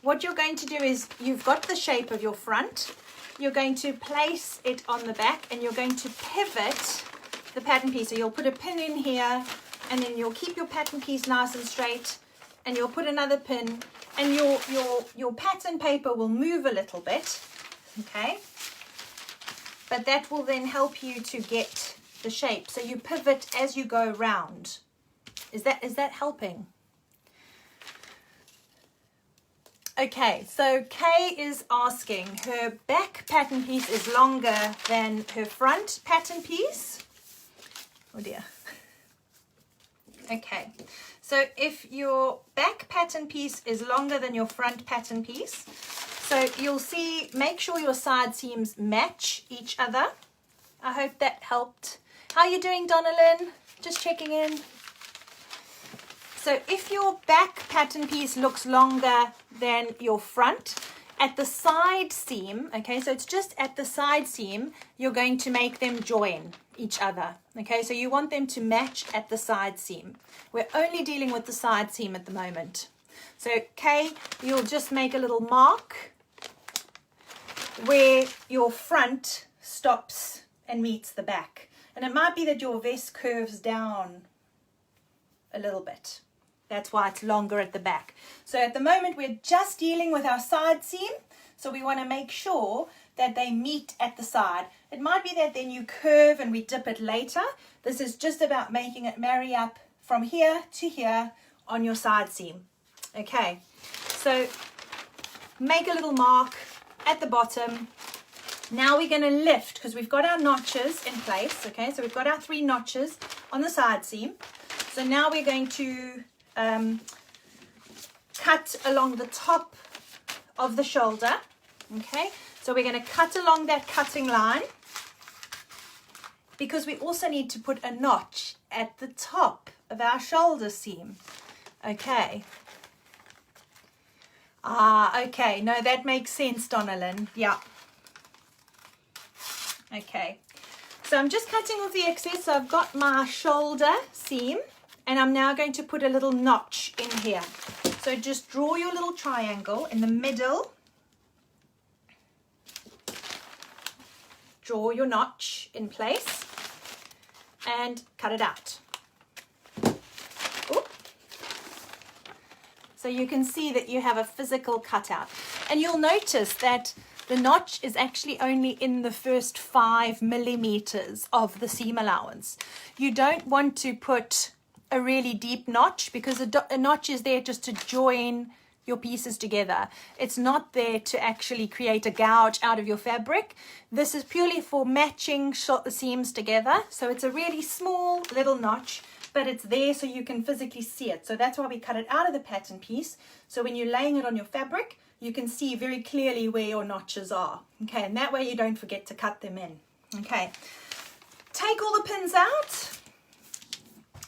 What you're going to do is, you've got the shape of your front, you're going to place it on the back, and you're going to pivot the pattern piece. So you'll put a pin in here, and then you'll keep your pattern piece nice and straight, and you'll put another pin, and your pattern paper will move a little bit, okay? But that will then help you to get the shape. So you pivot as you go round. Is that helping? Okay, so Kay is asking, her back pattern piece is longer than her front pattern piece. Oh dear. Okay, so if your back pattern piece is longer than your front pattern piece, so you'll see, make sure your side seams match each other. I hope that helped. How are you doing, Donalyn? Just checking in. So if your back pattern piece looks longer than your front, at the side seam, okay, so it's just at the side seam, you're going to make them join each other. Okay, so you want them to match at the side seam. We're only dealing with the side seam at the moment. So Kay, you'll just make a little mark where your front stops and meets the back. And it might be that your vest curves down a little bit. That's why it's longer at the back. So at the moment, we're just dealing with our side seam. So we want to make sure that they meet at the side. It might be that then you curve and we dip it later. This is just about making it marry up from here to here on your side seam. Okay, so make a little mark at the bottom. Now we're going to lift, because we've got our notches in place. Okay, so we've got our 3 notches on the side seam. So now we're going to cut along the top of the shoulder. Okay, so we're going to cut along that cutting line, because we also need to put a notch at the top of our shoulder seam. Okay. Okay, no, that makes sense, Donalyn. Yeah. Okay, so I'm just cutting off the excess. So I've got my shoulder seam, and I'm now going to put a little notch in here. So just draw your little triangle in the middle. Draw your notch in place and cut it out. Ooh. So you can see that you have a physical cutout. And you'll notice that the notch is actually only in the first 5 millimeters of the seam allowance. You don't want to put a really deep notch, because a notch is there just to join your pieces together. It's not there to actually create a gouge out of your fabric. This is purely for matching seams together. So it's a really small little notch, but it's there so you can physically see it. So that's why we cut it out of the pattern piece. So when you're laying it on your fabric, you can see very clearly where your notches are. Okay, and that way you don't forget to cut them in. Okay, take all the pins out.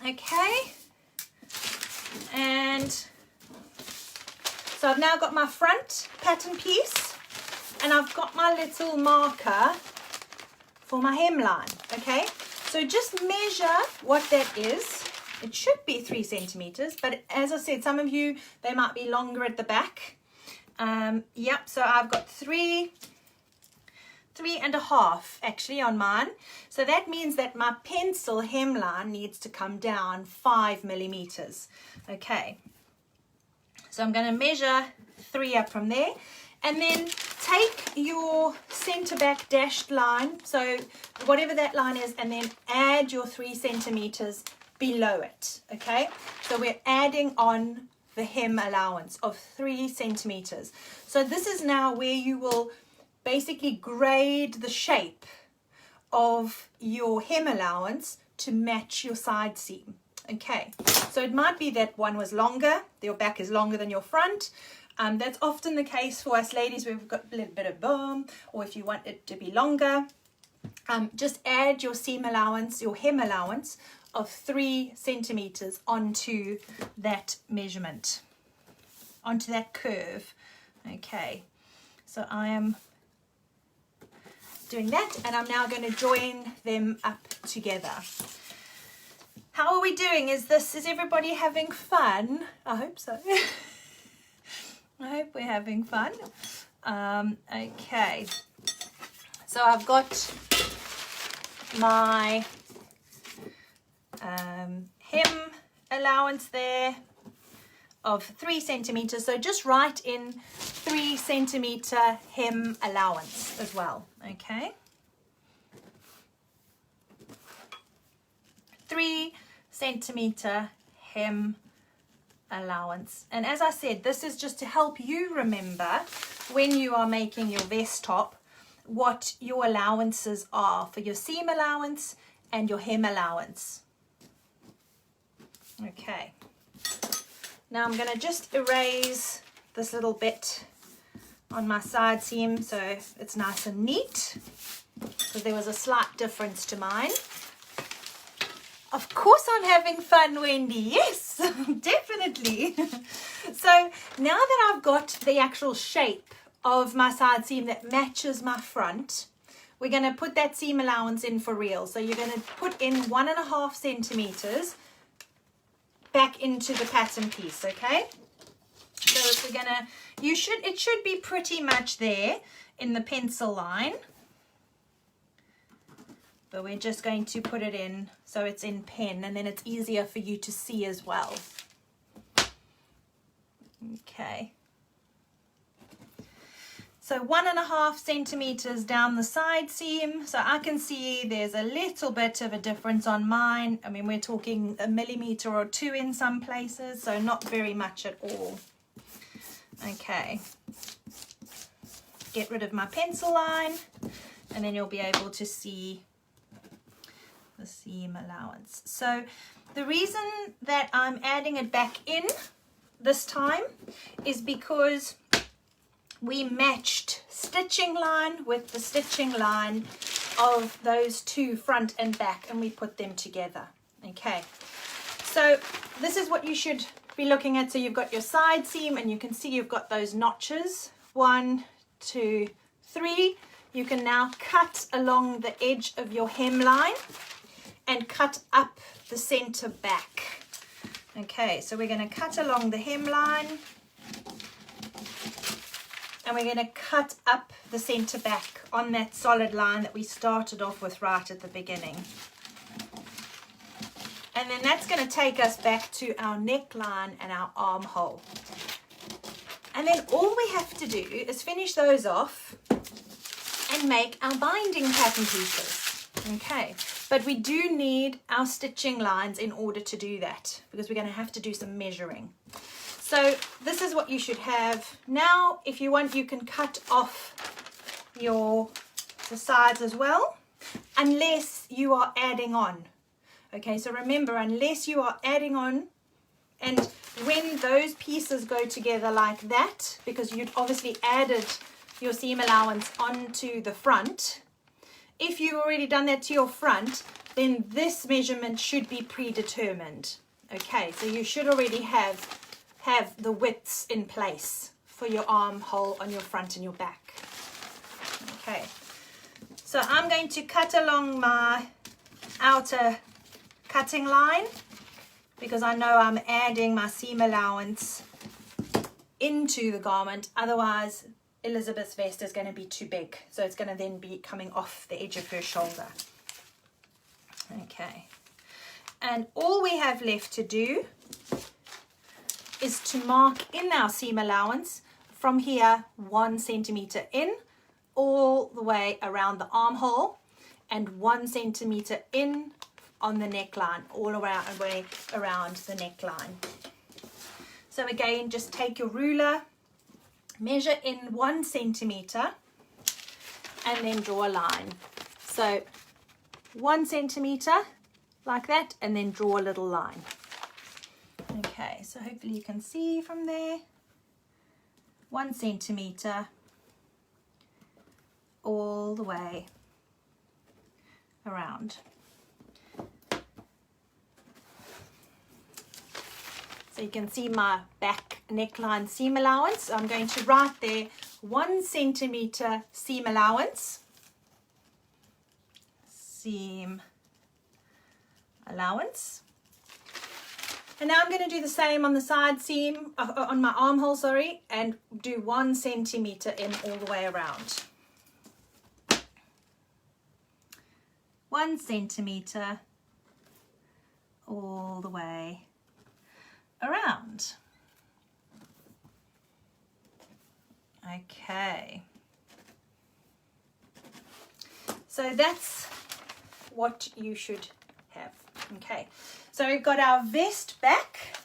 Okay, and so I've now got my front pattern piece, and I've got my little marker for my hemline. Okay, so just measure what that is it should be 3 centimeters, but as I said, some of you, they might be longer at the back. Yep, so I've got 3.5 actually on mine. So that means that my pencil hemline needs to come down 5 millimeters. Okay, so I'm going to measure 3 up from there, and then take your center back dashed line, so whatever that line is, and then add your 3 centimeters below it. Okay, so we're adding on the hem allowance of 3 centimeters. So this is now where you will basically grade the shape of your hem allowance to match your side seam. Okay, so it might be that one was longer, your back is longer than your front. That's often the case for us ladies where we've got a little bit of bum, or if you want it to be longer, just add your seam allowance, your hem allowance of 3 centimeters onto that measurement, onto that curve. Okay, so I am doing that, and I'm now going to join them up together. How are we doing? Is everybody having fun? I hope so. I hope we're having fun. Okay, so I've got my hem allowance there of 3 centimeters, so just write in 3 centimeter hem allowance as well. Okay, 3 centimeter hem allowance. And as I said, this is just to help you remember when you are making your vest top what your allowances are for your seam allowance and your hem allowance. Okay, now I'm going to just erase this little bit on my side seam so it's nice and neat, because there was a slight difference to mine. Of course I'm having fun, Wendy. Yes, definitely. So now that I've got the actual shape of my side seam that matches my front, we're going to put that seam allowance in for real. So you're going to put in 1.5 centimeters back into the pattern piece. Okay, so we're gonna, it should be pretty much there in the pencil line, but we're just going to put it in so it's in pen, and then it's easier for you to see as well. Okay, so 1.5 centimeters down the side seam. So I can see there's a little bit of a difference on mine. I mean, we're talking 1 millimeter or 2 in some places, so not very much at all. Okay, get rid of my pencil line, and then you'll be able to see the seam allowance. So the reason that I'm adding it back in this time is because we matched stitching line with the stitching line of those 2 front and back, and we put them together. Okay, so this is what you should be looking at. So you've got your side seam, and you can see you've got those notches, 1, 2, 3. You can now cut along the edge of your hemline and cut up the center back. Okay, so we're going to cut along the hemline, and we're going to cut up the center back on that solid line that we started off with right at the beginning. And then that's going to take us back to our neckline and our armhole. And then all we have to do is finish those off and make our binding pattern pieces. Okay, but we do need our stitching lines in order to do that, because we're going to have to do some measuring. So this is what you should have. Now, if you want, you can cut off the sides as well, unless you are adding on. Okay, so remember, unless you are adding on, and when those pieces go together like that, because you'd obviously added your seam allowance onto the front, if you've already done that to your front, then this measurement should be predetermined. Okay, so you should already have the widths in place for your armhole on your front and your back. Okay, so I'm going to cut along my outer cutting line, because I know I'm adding my seam allowance into the garment. Otherwise, Elizabeth's vest is going to be too big. So it's going to then be coming off the edge of her shoulder. Okay. And all we have left to do is to mark in our seam allowance from here 1 centimeter in all the way around the armhole and 1 centimeter in on the neckline, all around the neckline. So again, just take your ruler, measure in 1 centimeter and then draw a line. So 1 centimeter like that, and then draw a little line. Okay, so hopefully you can see from there, 1 centimeter all the way around. So you can see my back neckline seam allowance. I'm going to write there 1 centimeter seam allowance. Seam allowance. And now I'm going to do the same on the side seam, on my armhole, sorry, and do 1 centimeter in all the way around. 1 centimeter all the way around. Okay. So that's what you should have. Okay. So we've got our vest back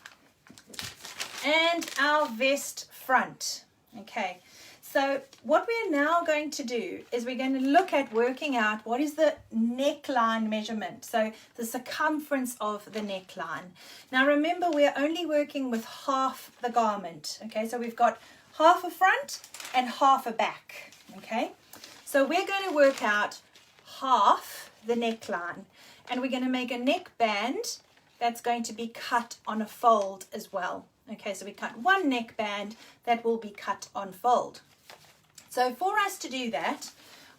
and our vest front. Okay. So what we're now going to do is we're going to look at working out what is the neckline measurement. So the circumference of the neckline. Now remember, we're only working with half the garment. Okay, so we've got half a front and half a back. Okay, so we're going to work out half the neckline, and we're going to make a neckband that's going to be cut on a fold as well. Okay, so we cut one neckband that will be cut on fold. So for us to do that,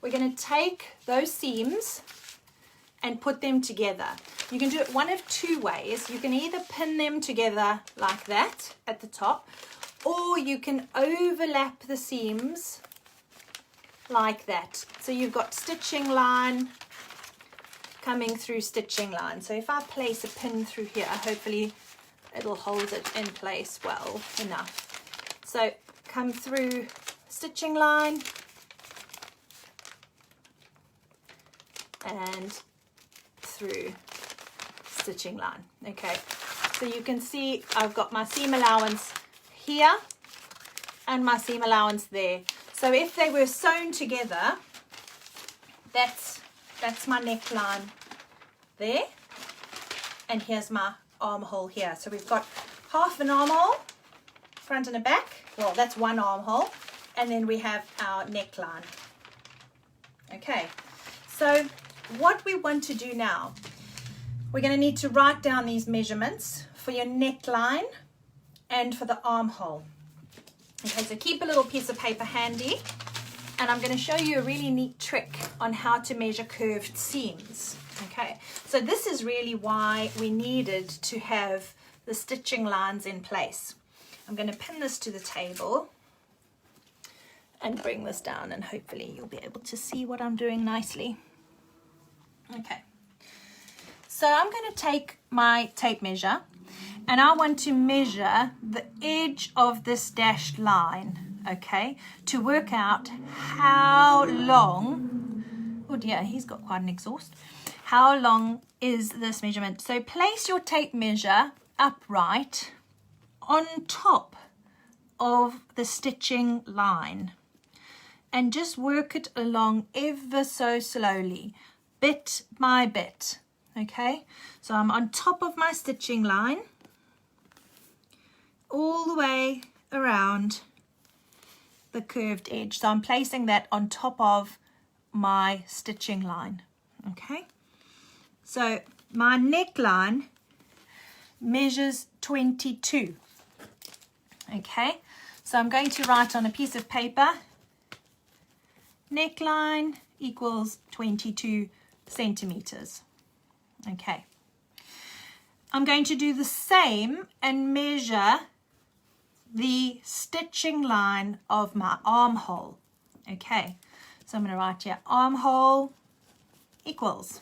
we're going to take those seams and put them together. You can do it one of two ways. You can either pin them together like that at the top, or you can overlap the seams like that. So you've got stitching line coming through stitching line. So if I place a pin through here, hopefully it'll hold it in place well enough. So come through stitching line and through stitching line. Okay, so you can see I've got my seam allowance here and my seam allowance there. So if they were sewn together, that's my neckline there, and here's my armhole here. So we've got half an armhole, front and a back. Well, that's one armhole. And then we have our neckline. Okay, so what we want to do now, we're going to need to write down these measurements for your neckline and for the armhole. Okay, so keep a little piece of paper handy, and I'm going to show you a really neat trick on how to measure curved seams. Okay, so this is really why we needed to have the stitching lines in place. I'm going to pin this to the table and bring this down, and hopefully you'll be able to see what I'm doing nicely. Okay, so I'm going to take my tape measure, and I want to measure the edge of this dashed line, okay, to work out how long, oh dear, he's got quite an exhaust, how long is this measurement. So place your tape measure upright on top of the stitching line, and just work it along ever so slowly, bit by bit. Okay, so I'm on top of my stitching line all the way around the curved edge. So I'm placing that on top of my stitching line. Okay, so my neckline measures 22. Okay, so I'm going to write on a piece of paper, neckline equals 22 centimeters. Okay, I'm going to do the same and measure the stitching line of my armhole. Okay, so I'm going to write here armhole equals,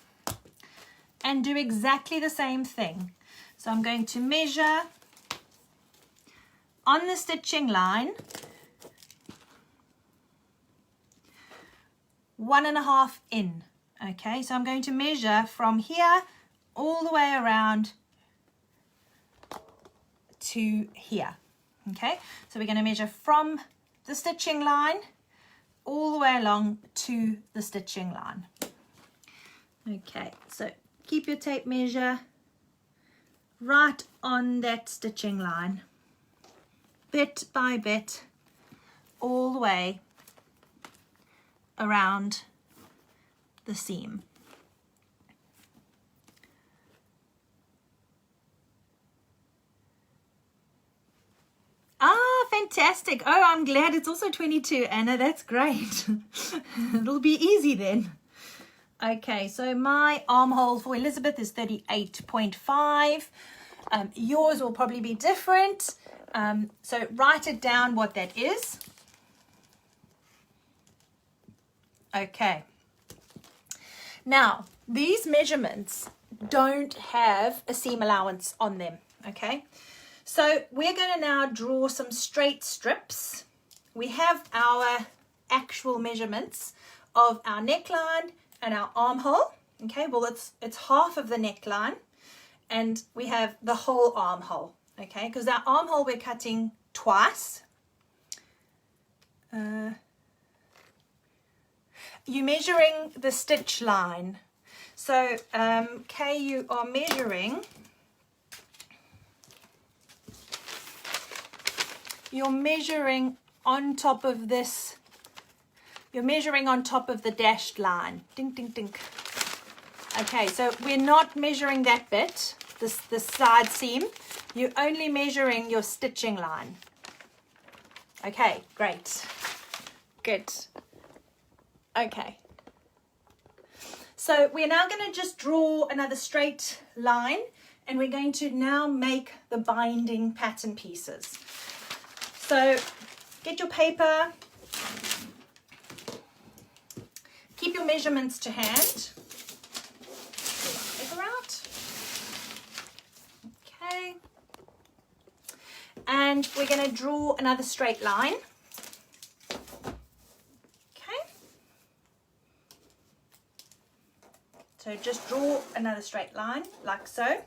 and do exactly the same thing. So I'm going to measure on the stitching line 1.5 in. Okay, so I'm going to measure from here all the way around to here. Okay, so we're going to measure from the stitching line all the way along to the stitching line. Okay, so keep your tape measure right on that stitching line, bit by bit, all the way around the seam. Ah, fantastic. Oh, I'm glad it's also 22, Anna. That's great. It'll be easy then. Okay, so my armhole for Elizabeth is 38.5. Yours will probably be different. So write it down what that is. Okay. Now, these measurements don't have a seam allowance on them, okay? So we're going to now draw some straight strips. We have our actual measurements of our neckline and our armhole. Okay, well it's half of the neckline, and we have the whole armhole. Okay, because our armhole we're cutting twice. You're measuring the stitch line. So Kay, you are measuring. You're measuring on top of this, you're measuring on top of the dashed line. Ding, ding, ding. Okay, so we're not measuring that bit, this side seam. You're only measuring your stitching line. Okay, great. Good. Okay. So we're now going to just draw another straight line, and we're going to now make the binding pattern pieces. So get your paper, keep your measurements to hand. Pull my paper out. Okay. And we're going to draw another straight line. Okay. So just draw another straight line like so.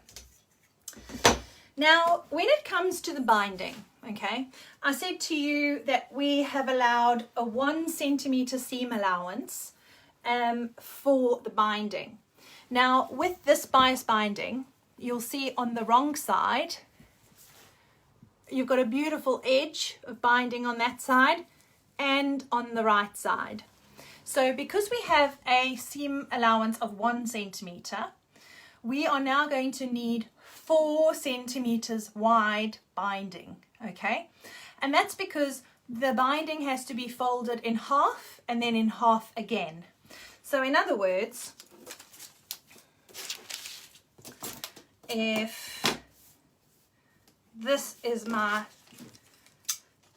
Now, when it comes to the binding, okay, I said to you that we have allowed a 1 centimeter seam allowance for the binding. Now, with this bias binding, you'll see on the wrong side, you've got a beautiful edge of binding on that side and on the right side. So because we have a seam allowance of 1 centimeter, we are now going to need 4 centimeters wide binding, okay? And that's because the binding has to be folded in half and then in half again. So in other words, if this is my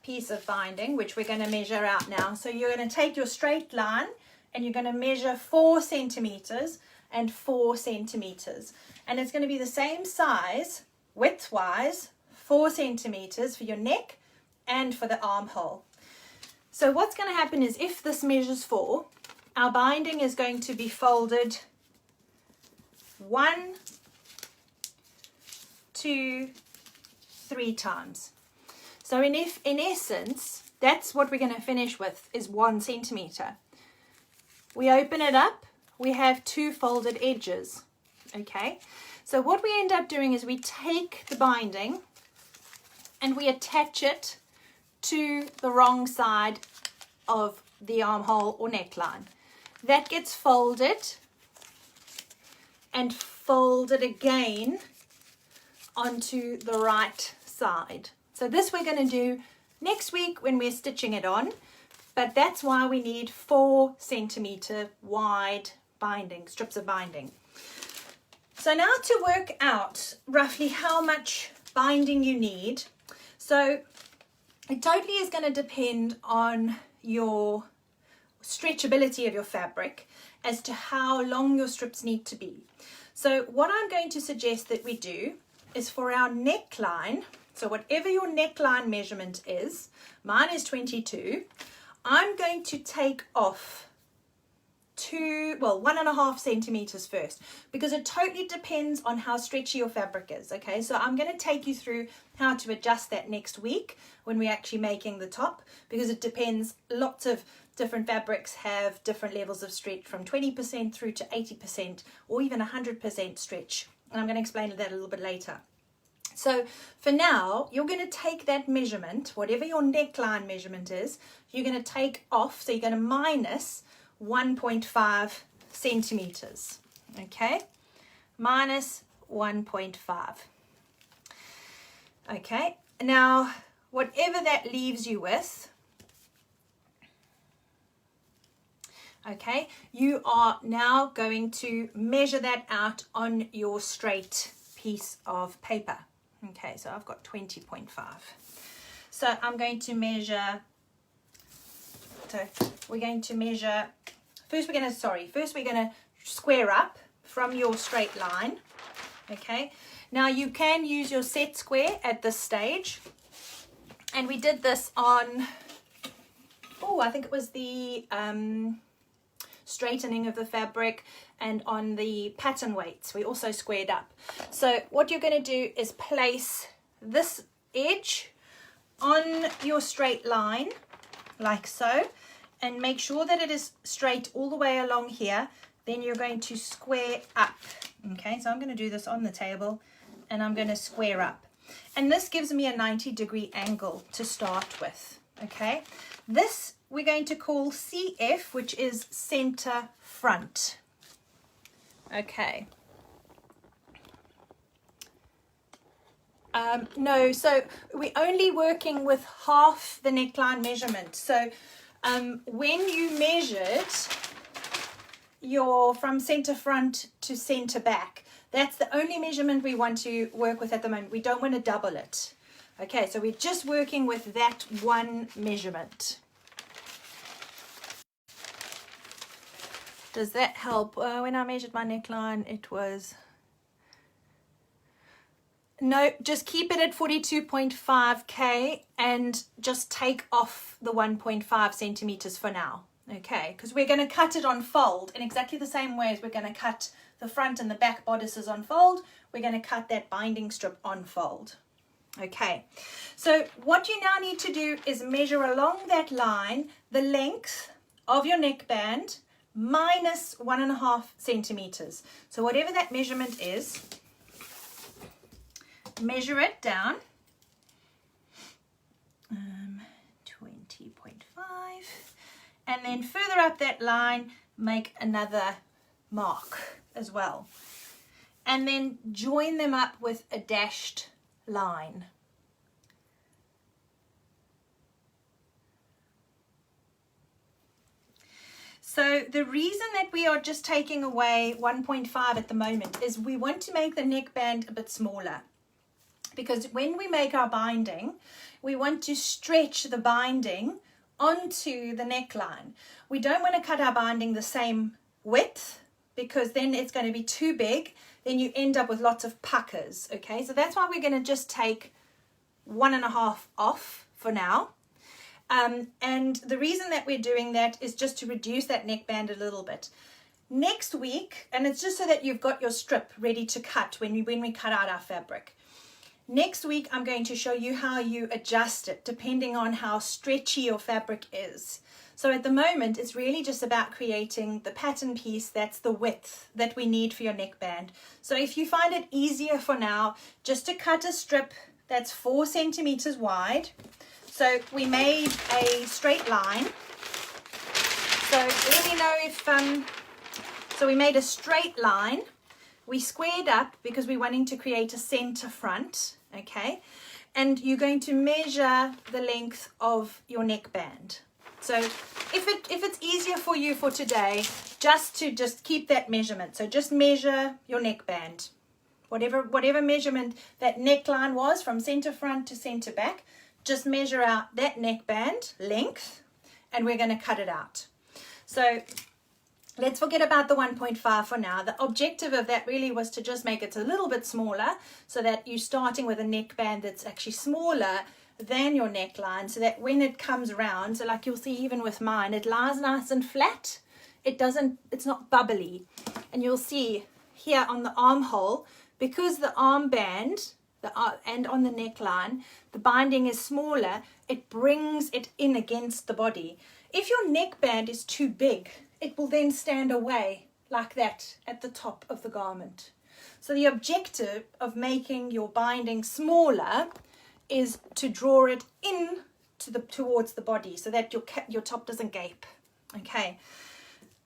piece of binding, which we're going to measure out now, so you're going to take your straight line and you're going to measure 4 centimeters and 4 centimeters, and it's going to be the same size width-wise, 4 centimeters for your neck and for the armhole. So what's going to happen is, if this measures 4, our binding is going to be folded 1, 2, 3 times. So in essence, that's what we're going to finish with, is 1 centimeter. We open it up, we have 2 folded edges, okay? So what we end up doing is we take the binding and we attach it to the wrong side of the armhole or neckline. That gets folded and folded again onto the right side. So this we're going to do next week when we're stitching it on, but that's why we need 4 centimeter wide binding, strips of binding. So now to work out roughly how much binding you need. So it totally is going to depend on your stretchability of your fabric as to how long your strips need to be. So what I'm going to suggest that we do is for our neckline, so whatever your neckline measurement is, mine is 22, I'm going to take off 1.5 centimeters first, because it totally depends on how stretchy your fabric is. Okay, so I'm going to take you through how to adjust that next week when we're actually making the top, because it depends. Lots of different fabrics have different levels of stretch, from 20% through to 80% or even 100% stretch, and I'm going to explain that a little bit later. So for now, you're going to take that measurement, whatever your neckline measurement is, you're going to take off, so you're going to minus 1.5 centimeters. Okay, minus 1.5. Okay, now whatever that leaves you with, okay, you are now going to measure that out on your straight piece of paper. Okay, so I've got 20.5. So I'm going to measure, we're going to square up from your straight line. Okay, now you can use your set square at this stage, and we did this on, I think it was the straightening of the fabric, and on the pattern weights we also squared up. So what you're going to do is place this edge on your straight line like so, and make sure that it is straight all the way along here. Then you're going to square up. Okay, so I'm going to do this on the table, and I'm going to square up, and this gives me a 90-degree angle to start with. Okay, this we're going to call CF, which is center front. Okay. No, so we're only working with half the neckline measurement. So when you measured from center front to center back, that's the only measurement we want to work with at the moment. We don't want to double it. Okay, so we're just working with that one measurement. Does that help? When I measured my neckline, it was... No, just keep it at 42.5K and just take off the 1.5 centimeters for now. Okay, because we're going to cut it on fold in exactly the same way as we're going to cut the front and the back bodices on fold. We're going to cut that binding strip on fold. Okay, so what you now need to do is measure along that line the length of your neckband minus 1.5 centimeters. So whatever that measurement is, measure it down. 20.5, and then further up that line, make another mark as well, and then join them up with a dashed line. So the reason that we are just taking away 1.5 at the moment is we want to make the neckband a bit smaller, because when we make our binding, we want to stretch the binding onto the neckline. We don't want to cut our binding the same width, because then it's going to be too big. Then you end up with lots of puckers. Okay, so that's why we're going to just take 1.5 off for now. And the reason that we're doing that is just to reduce that neckband a little bit. Next week, and it's just so that you've got your strip ready to cut when we cut out our fabric. Next week, I'm going to show you how you adjust it depending on how stretchy your fabric is. So at the moment, it's really just about creating the pattern piece that's the width that we need for your neckband. So if you find it easier for now, just to cut a strip that's 4 centimeters wide. So we made a straight line. So let me know if, so we made a straight line. We squared up because we're wanting to create a center front, okay? And you're going to measure the length of your neckband. So if it's easier for you for today, just keep that measurement. So just measure your neckband. Whatever measurement that neckline was from center front to center back, just measure out that neckband length, and we're going to cut it out. So let's forget about the 1.5 for now. The objective of that really was to just make it a little bit smaller, so that you're starting with a neckband that's actually smaller than your neckline, so that when it comes around, so like you'll see even with mine, it lies nice and flat. It's not bubbly. And you'll see here on the armhole, because the armband and on the neckline, the binding is smaller, it brings it in against the body. If your neckband is too big, it will then stand away like that at the top of the garment. So the objective of making your binding smaller is to draw it in towards the body, so that your top doesn't gape. Okay,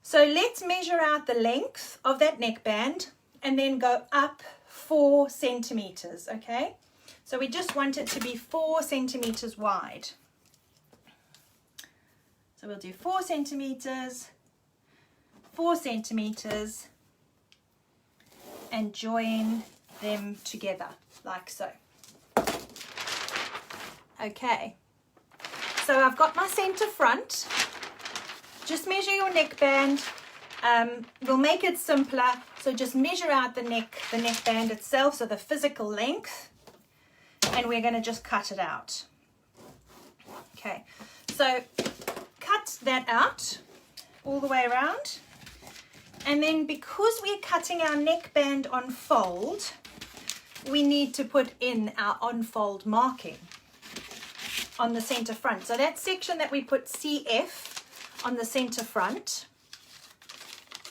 so let's measure out the length of that neckband and then go up 4 centimeters. Okay, so we just want it to be 4 centimeters wide. So we'll do 4 centimeters, 4 centimeters, and join them together like so. Okay, so I've got my center front. Just measure your neckband. We'll make it simpler. So just measure out the neckband itself, so the physical length, and we're going to just cut it out. Okay, so cut that out all the way around, and then because we're cutting our neckband on fold, we need to put in our on-fold marking on the center front. So that section that we put CF on the center front,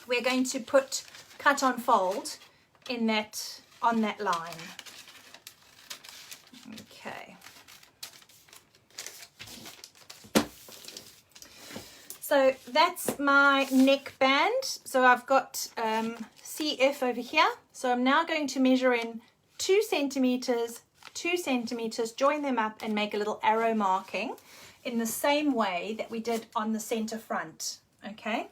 we're going to put cut on fold on that line. Okay. So that's my neckband. So I've got CF over here. So I'm now going to measure in 2 centimeters, 2 centimeters, join them up and make a little arrow marking in the same way that we did on the center front. Okay.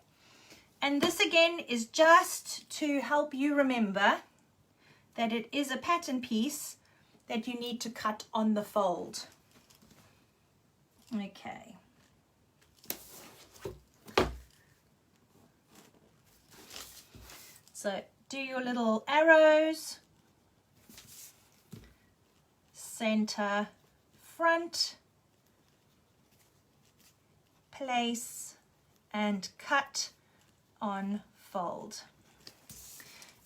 And this again is just to help you remember that it is a pattern piece that you need to cut on the fold. Okay. So do your little arrows, center, front, place, and cut on fold.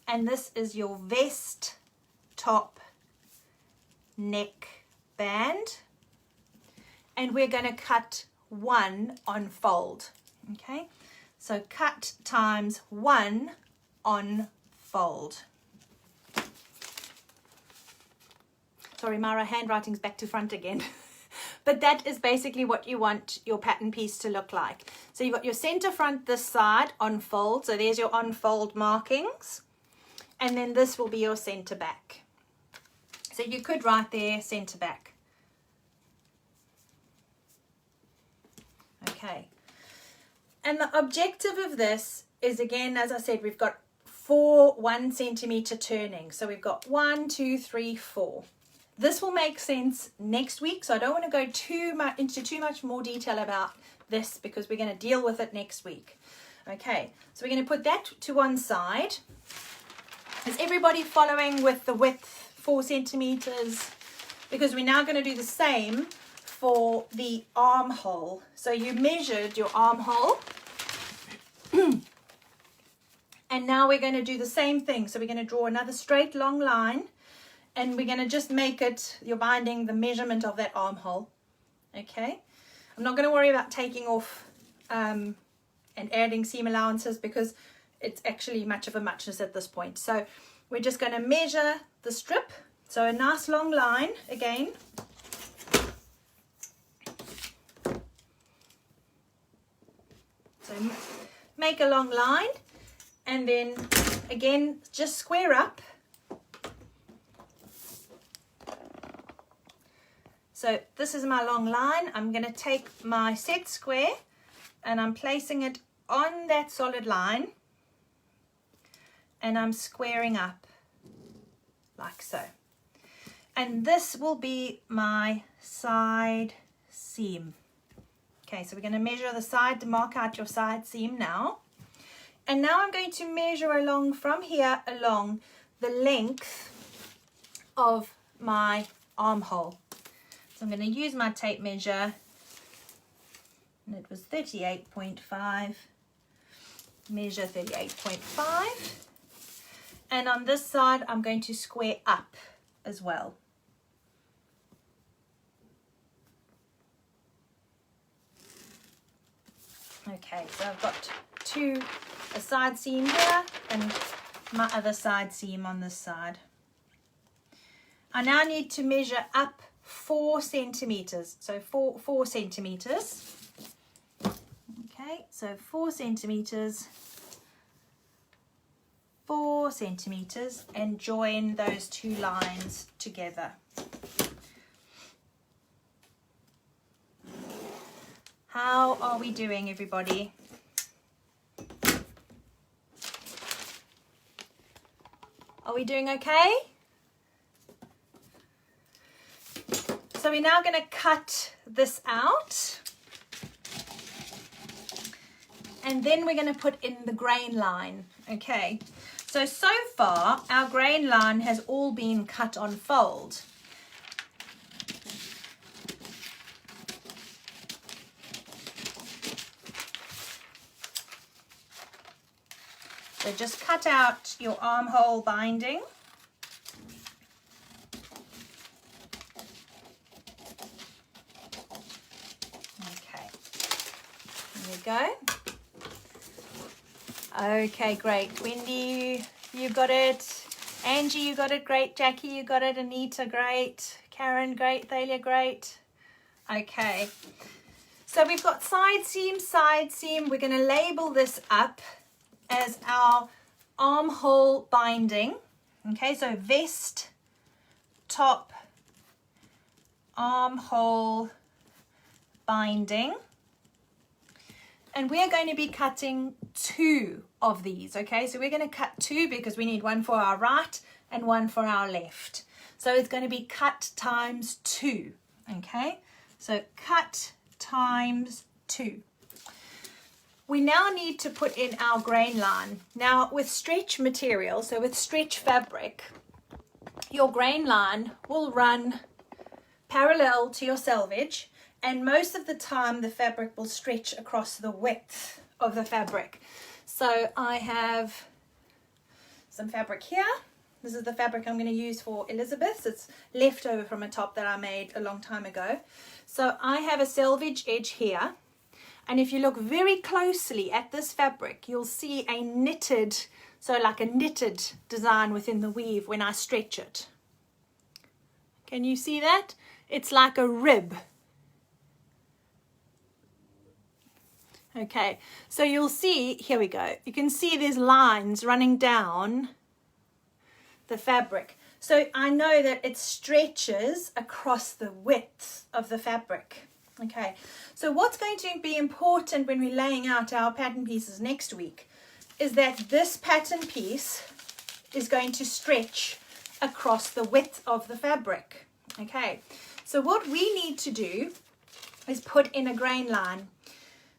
And this is your vest top neck band, and we're going to cut 1 on fold. Okay, so cut times 1 on fold. Sorry, Mara, handwriting's back to front again. But that is basically what you want your pattern piece to look like. So you've got your center front this side on fold. So there's your on fold markings. And then this will be your center back. So you could write there center back. Okay. And the objective of this is, again, as I said, we've got 4 1 centimeter turning. So we've got 1, 2, 3, 4. This will make sense next week, so I don't want to go into too much more detail about this because we're going to deal with it next week. Okay, so we're going to put that to one side. Is everybody following with the width 4 centimeters? Because we're now going to do the same for the armhole. So you measured your armhole. And now we're going to do the same thing. So we're going to draw another straight long line. And we're going to just make it, you're binding the measurement of that armhole. Okay. I'm not going to worry about taking off and adding seam allowances because it's actually much of a muchness at this point. So we're just going to measure the strip. So a nice long line again. So make a long line and then again just square up. So this is my long line. I'm going to take my set square and I'm placing it on that solid line, and I'm squaring up like so. And this will be my side seam. Okay, so we're going to measure the side to mark out your side seam now. And now I'm going to measure along from here along the length of my armhole. So I'm going to use my tape measure, and it was 38.5, measure 38.5. And on this side, I'm going to square up as well. Okay, so I've got a side seam here and my other side seam on this side. I now need to measure up 4 centimeters. So 4 centimeters. Okay, so 4 centimeters, 4 centimeters, and join those 2 lines together. How are we doing, everybody? Are we doing okay? So we're now going to cut this out. And then we're going to put in the grain line. Okay. So far, our grain line has all been cut on fold. So just cut out your armhole binding. Okay, there we go. Okay, great. Wendy, you got it. Angie, you got it. Great. Jackie, you got it. Anita, great. Karen, great. Thalia, great. Okay. So we've got side seam, side seam. We're going to label this up as our armhole binding. Okay, so vest, top, armhole binding. And we're going to be cutting 2 of these. Okay, so we're going to cut 2 because we need one for our right and one for our left. So it's going to be cut times 2. Okay, so cut times 2. We now need to put in our grain line. Now with stretch material, so with stretch fabric, your grain line will run parallel to your selvage, and most of the time the fabric will stretch across the width of the fabric. So I have some fabric here. This is the fabric I'm going to use for Elizabeth's. It's leftover from a top that I made a long time ago. So I have a selvage edge here. And if you look very closely at this fabric, you'll see a knitted, so like a knitted design within the weave when I stretch it. Can you see that? It's like a rib. Okay, so you'll see, here we go. You can see there's lines running down the fabric. So I know that it stretches across the width of the fabric. Okay, so what's going to be important when we're laying out our pattern pieces next week is that this pattern piece is going to stretch across the width of the fabric. Okay, so what we need to do is put in a grain line.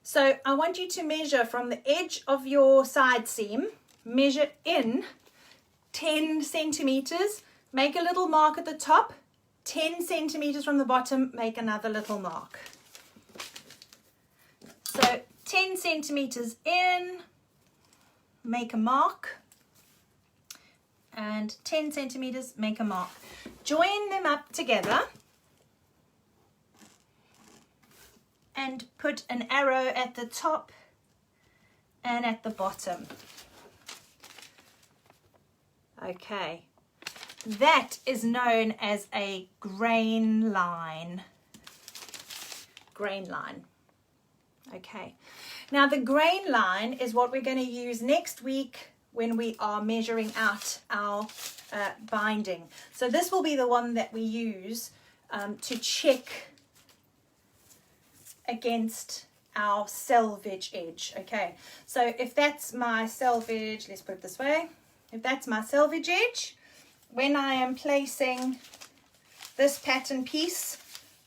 So I want you to measure from the edge of your side seam, measure in 10 centimeters, make a little mark at the top, 10 centimeters from the bottom, make another little mark. So 10 centimeters in, make a mark, and 10 centimeters, make a mark. Join them up together and put an arrow at the top and at the bottom. Okay. That is known as a grain line. Grain line. Okay. Now the grain line is what we're going to use next week when we are measuring out our binding. So this will be the one that we use to check against our selvage edge. Okay, so if that's my selvage, let's put it this way, if that's my selvage edge, when I am placing this pattern piece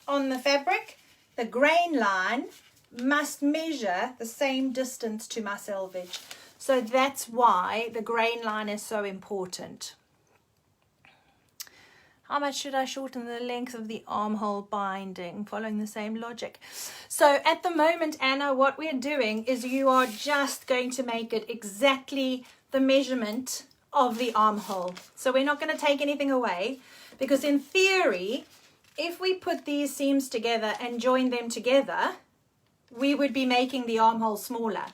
on the fabric, the grain line must measure the same distance to my selvage. So that's why the grain line is so important. How much should I shorten the length of the armhole binding? Following the same logic. So at the moment, Anna, what we're doing is you are just going to make it exactly the measurement of the armhole. So we're not going to take anything away, because in theory, if we put these seams together and join them together, we would be making the armhole smaller.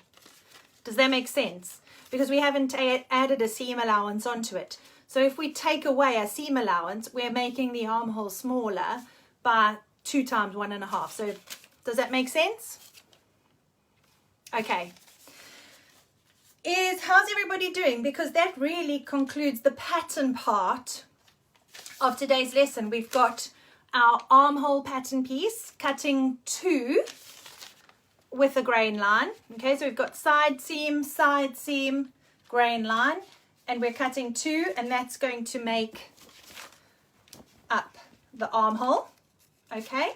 Does that make sense? Because we haven't added a seam allowance onto it. So if we take away a seam allowance, we're making the armhole smaller by 2 times 1.5. So does that make sense? Okay. How's everybody doing? Because that really concludes the pattern part of today's lesson. We've got our armhole pattern piece, cutting 2 with a grain line. Okay, so we've got side seam, grain line, and we're cutting 2, and that's going to make up the armhole. Okay,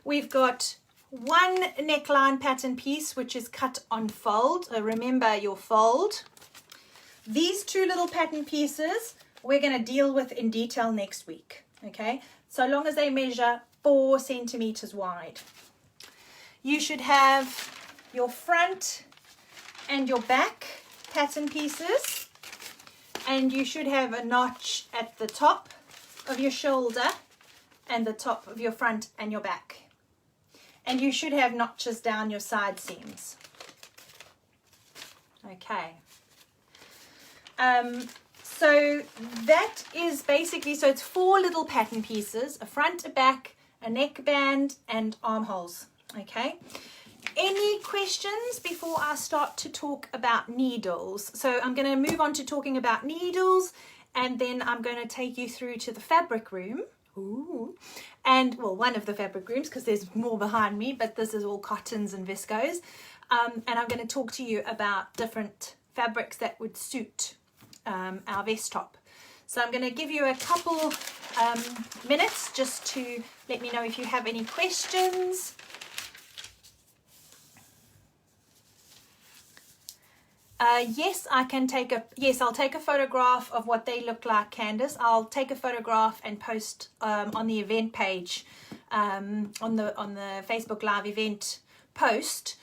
we've got 1 neckline pattern piece which is cut on fold. So remember your fold. These 2 little pattern pieces we're going to deal with in detail next week. Okay, so long as they measure 4 centimeters wide. You should have your front and your back pattern pieces, and you should have a notch at the top of your shoulder and the top of your front and your back, and you should have notches down your side seams. Okay, so that is basically, so it's 4 little pattern pieces, a front, a back, a neckband, and armholes. Okay, any questions before I start to talk about needles? So I'm going to move on to talking about needles, and then I'm going to take you through to the fabric room. Ooh. And well, one of the fabric rooms, because there's more behind me, but this is all cottons and viscose. And I'm going to talk to you about different fabrics that would suit our vest top. So I'm going to give you a couple minutes just to let me know if you have any questions. Yes, I'll take a photograph of what they look like, Candace. I'll take a photograph and post on the event page, on the Facebook Live event post,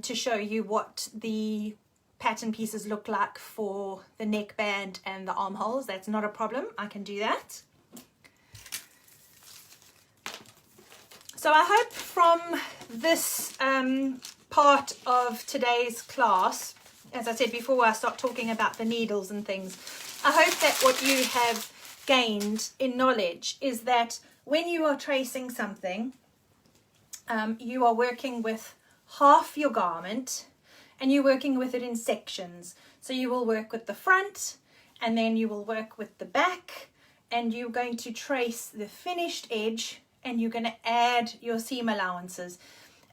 to show you what the pattern pieces look like for the neckband and the armholes. That's not a problem. I can do that. So I hope from this part of today's class, as I said before, I start talking about the needles and things, I hope that what you have gained in knowledge is that when you are tracing something, you are working with half your garment, and you're working with it in sections. So you will work with the front, and then you will work with the back, and you're going to trace the finished edge, and you're going to add your seam allowances.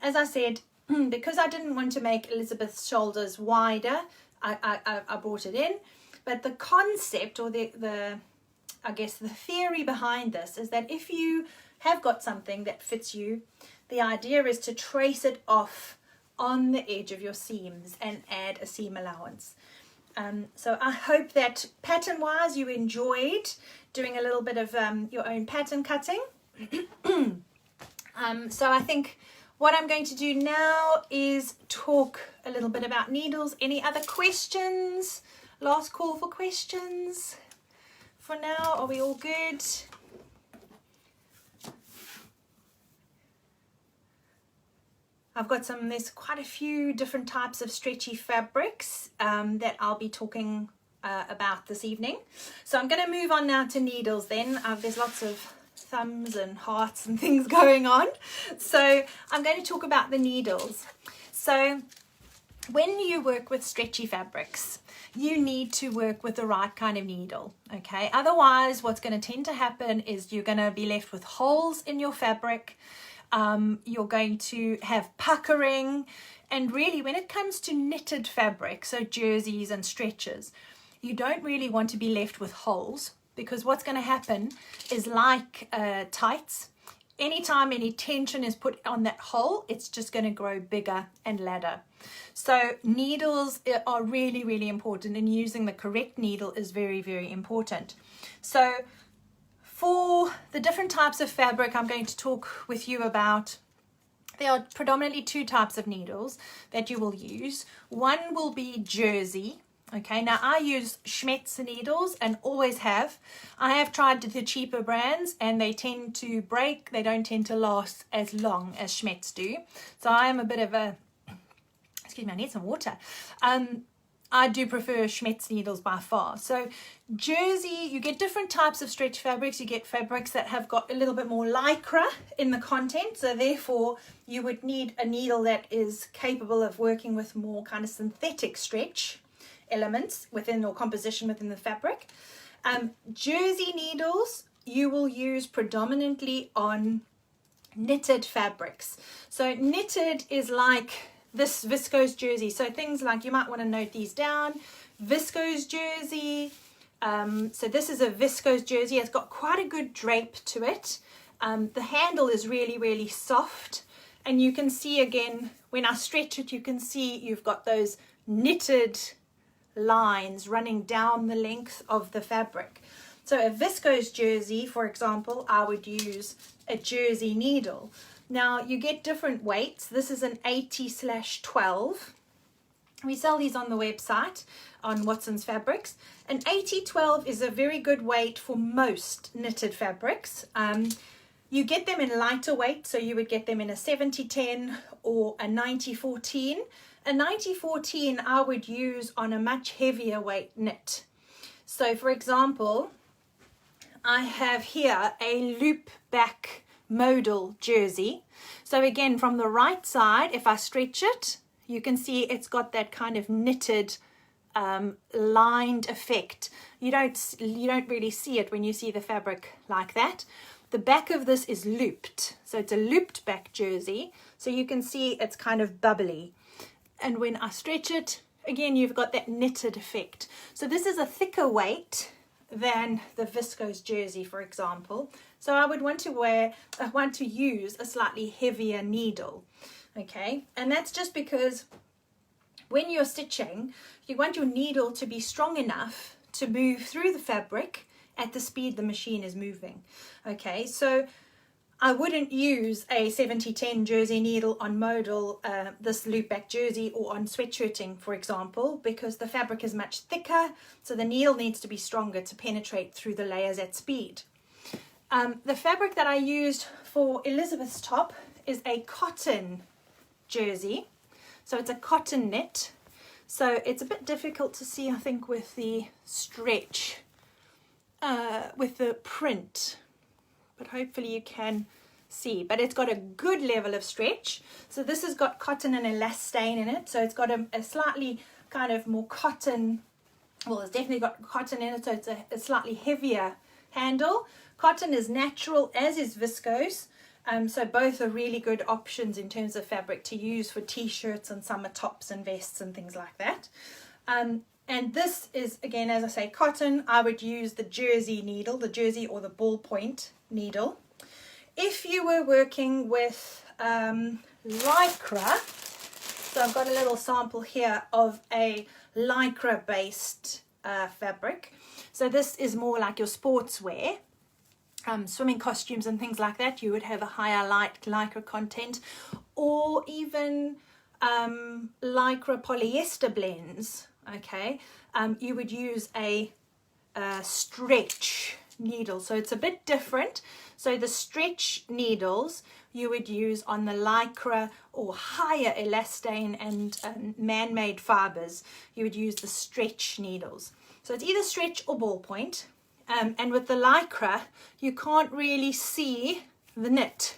As I said, because I didn't want to make Elizabeth's shoulders wider, I brought it in. But the concept, or I guess the theory behind this, is that if you have got something that fits you, the idea is to trace it off on the edge of your seams and add a seam allowance. So I hope that pattern wise you enjoyed doing a little bit of your own pattern cutting. So I think what I'm going to do now is talk a little bit about needles. Any other questions? Last call for questions. For now, are we all good? I've got there's quite a few different types of stretchy fabrics that I'll be talking about this evening. So I'm going to move on now to needles then. There's lots of thumbs and hearts and things going on. So I'm going to talk about the needles. So when you work with stretchy fabrics, you need to work with the right kind of needle, okay? Otherwise, what's going to tend to happen is you're going to be left with holes in your fabric. You're going to have puckering. And really, when it comes to knitted fabric, so jerseys and stretches, you don't really want to be left with holes, because what's going to happen is, like tights, anytime any tension is put on that hole, it's just going to grow bigger and ladder. So needles are really, really important, and using the correct needle is very, very important. So for the different types of fabric I'm going to talk with you about, there are predominantly two types of needles that you will use. One will be jersey. Okay, now I use Schmetz needles and always have. I have tried the cheaper brands and they tend to break. They don't tend to last as long as Schmetz do. So I am a bit of a, excuse me, I need some water. I do prefer Schmetz needles by far. So jersey, you get different types of stretch fabrics. You get fabrics that have got a little bit more lycra in the content. So therefore you would need a needle that is capable of working with more kind of synthetic stretch elements within, or composition within the fabric. Jersey needles you will use predominantly on knitted fabrics. So knitted is like this viscose jersey. So things like, you might want to note these down. Viscose jersey. So this is a viscose jersey. It's got quite a good drape to it. The handle is really, really soft. And you can see again, when I stretch it, you can see you've got those knitted lines running down the length of the fabric. So a viscose jersey, for example, I would use a jersey needle. Now you get different weights. This is an 80/12. We sell these on the website on Watson's Fabrics. An 80/12 is a very good weight for most knitted fabrics. You get them in lighter weight, so you would get them in a 70/10 or a 90/14. A 90/14 I would use on a much heavier weight knit. So for example, I have here a loop back modal jersey. So again, from the right side, if I stretch it, you can see it's got that kind of knitted lined effect. You don't really see it when you see the fabric like that. The back of this is looped, so it's a looped back jersey, so you can see it's kind of bubbly. And when I stretch it, again, you've got that knitted effect. So this is a thicker weight than the viscose jersey, for example. So I would want to use a slightly heavier needle. Okay, and that's just because when you're stitching, you want your needle to be strong enough to move through the fabric at the speed the machine is moving. Okay, so I wouldn't use a 70/10 jersey needle on modal, this loop back jersey, or on sweatshirting, for example, because the fabric is much thicker, so the needle needs to be stronger to penetrate through the layers at speed. The fabric that I used for Elizabeth's top is a cotton jersey. So it's a cotton knit. So it's a bit difficult to see, I think, with the stretch, with the print, but hopefully you can see. But it's got a good level of stretch. So this has got cotton and elastane in it. So it's got a slightly kind of more cotton, well, it's definitely got cotton in it, so it's a slightly heavier handle. Cotton is natural, as is viscose. So both are really good options in terms of fabric to use for t-shirts and summer tops and vests and things like that. And this is, again, as I say, cotton. I would use the jersey needle, the jersey or the ballpoint needle. If you were working with lycra, so I've got a little sample here of a lycra based fabric. So this is more like your sportswear. Swimming costumes and things like that, you would have a higher lycra content, or even lycra polyester blends. Okay, you would use a stretch needle, so it's a bit different. So the stretch needles you would use on the lycra or higher elastane and man-made fibers. You would use the stretch needles. So it's either stretch or ballpoint. And with the lycra, you can't really see the knit.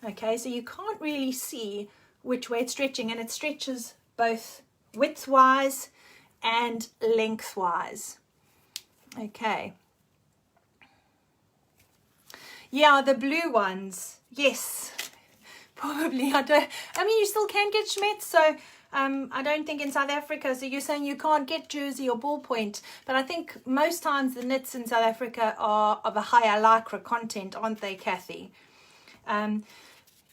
Okay, so you can't really see which way it's stretching, and it stretches both width-wise and lengthwise. Okay. Yeah, the blue ones. Yes, probably, I mean, you still can get Schmetz, so I don't think in South Africa, so you're saying you can't get jersey or ballpoint, but I think most times the knits in South Africa are of a higher lycra content, aren't they, Kathy?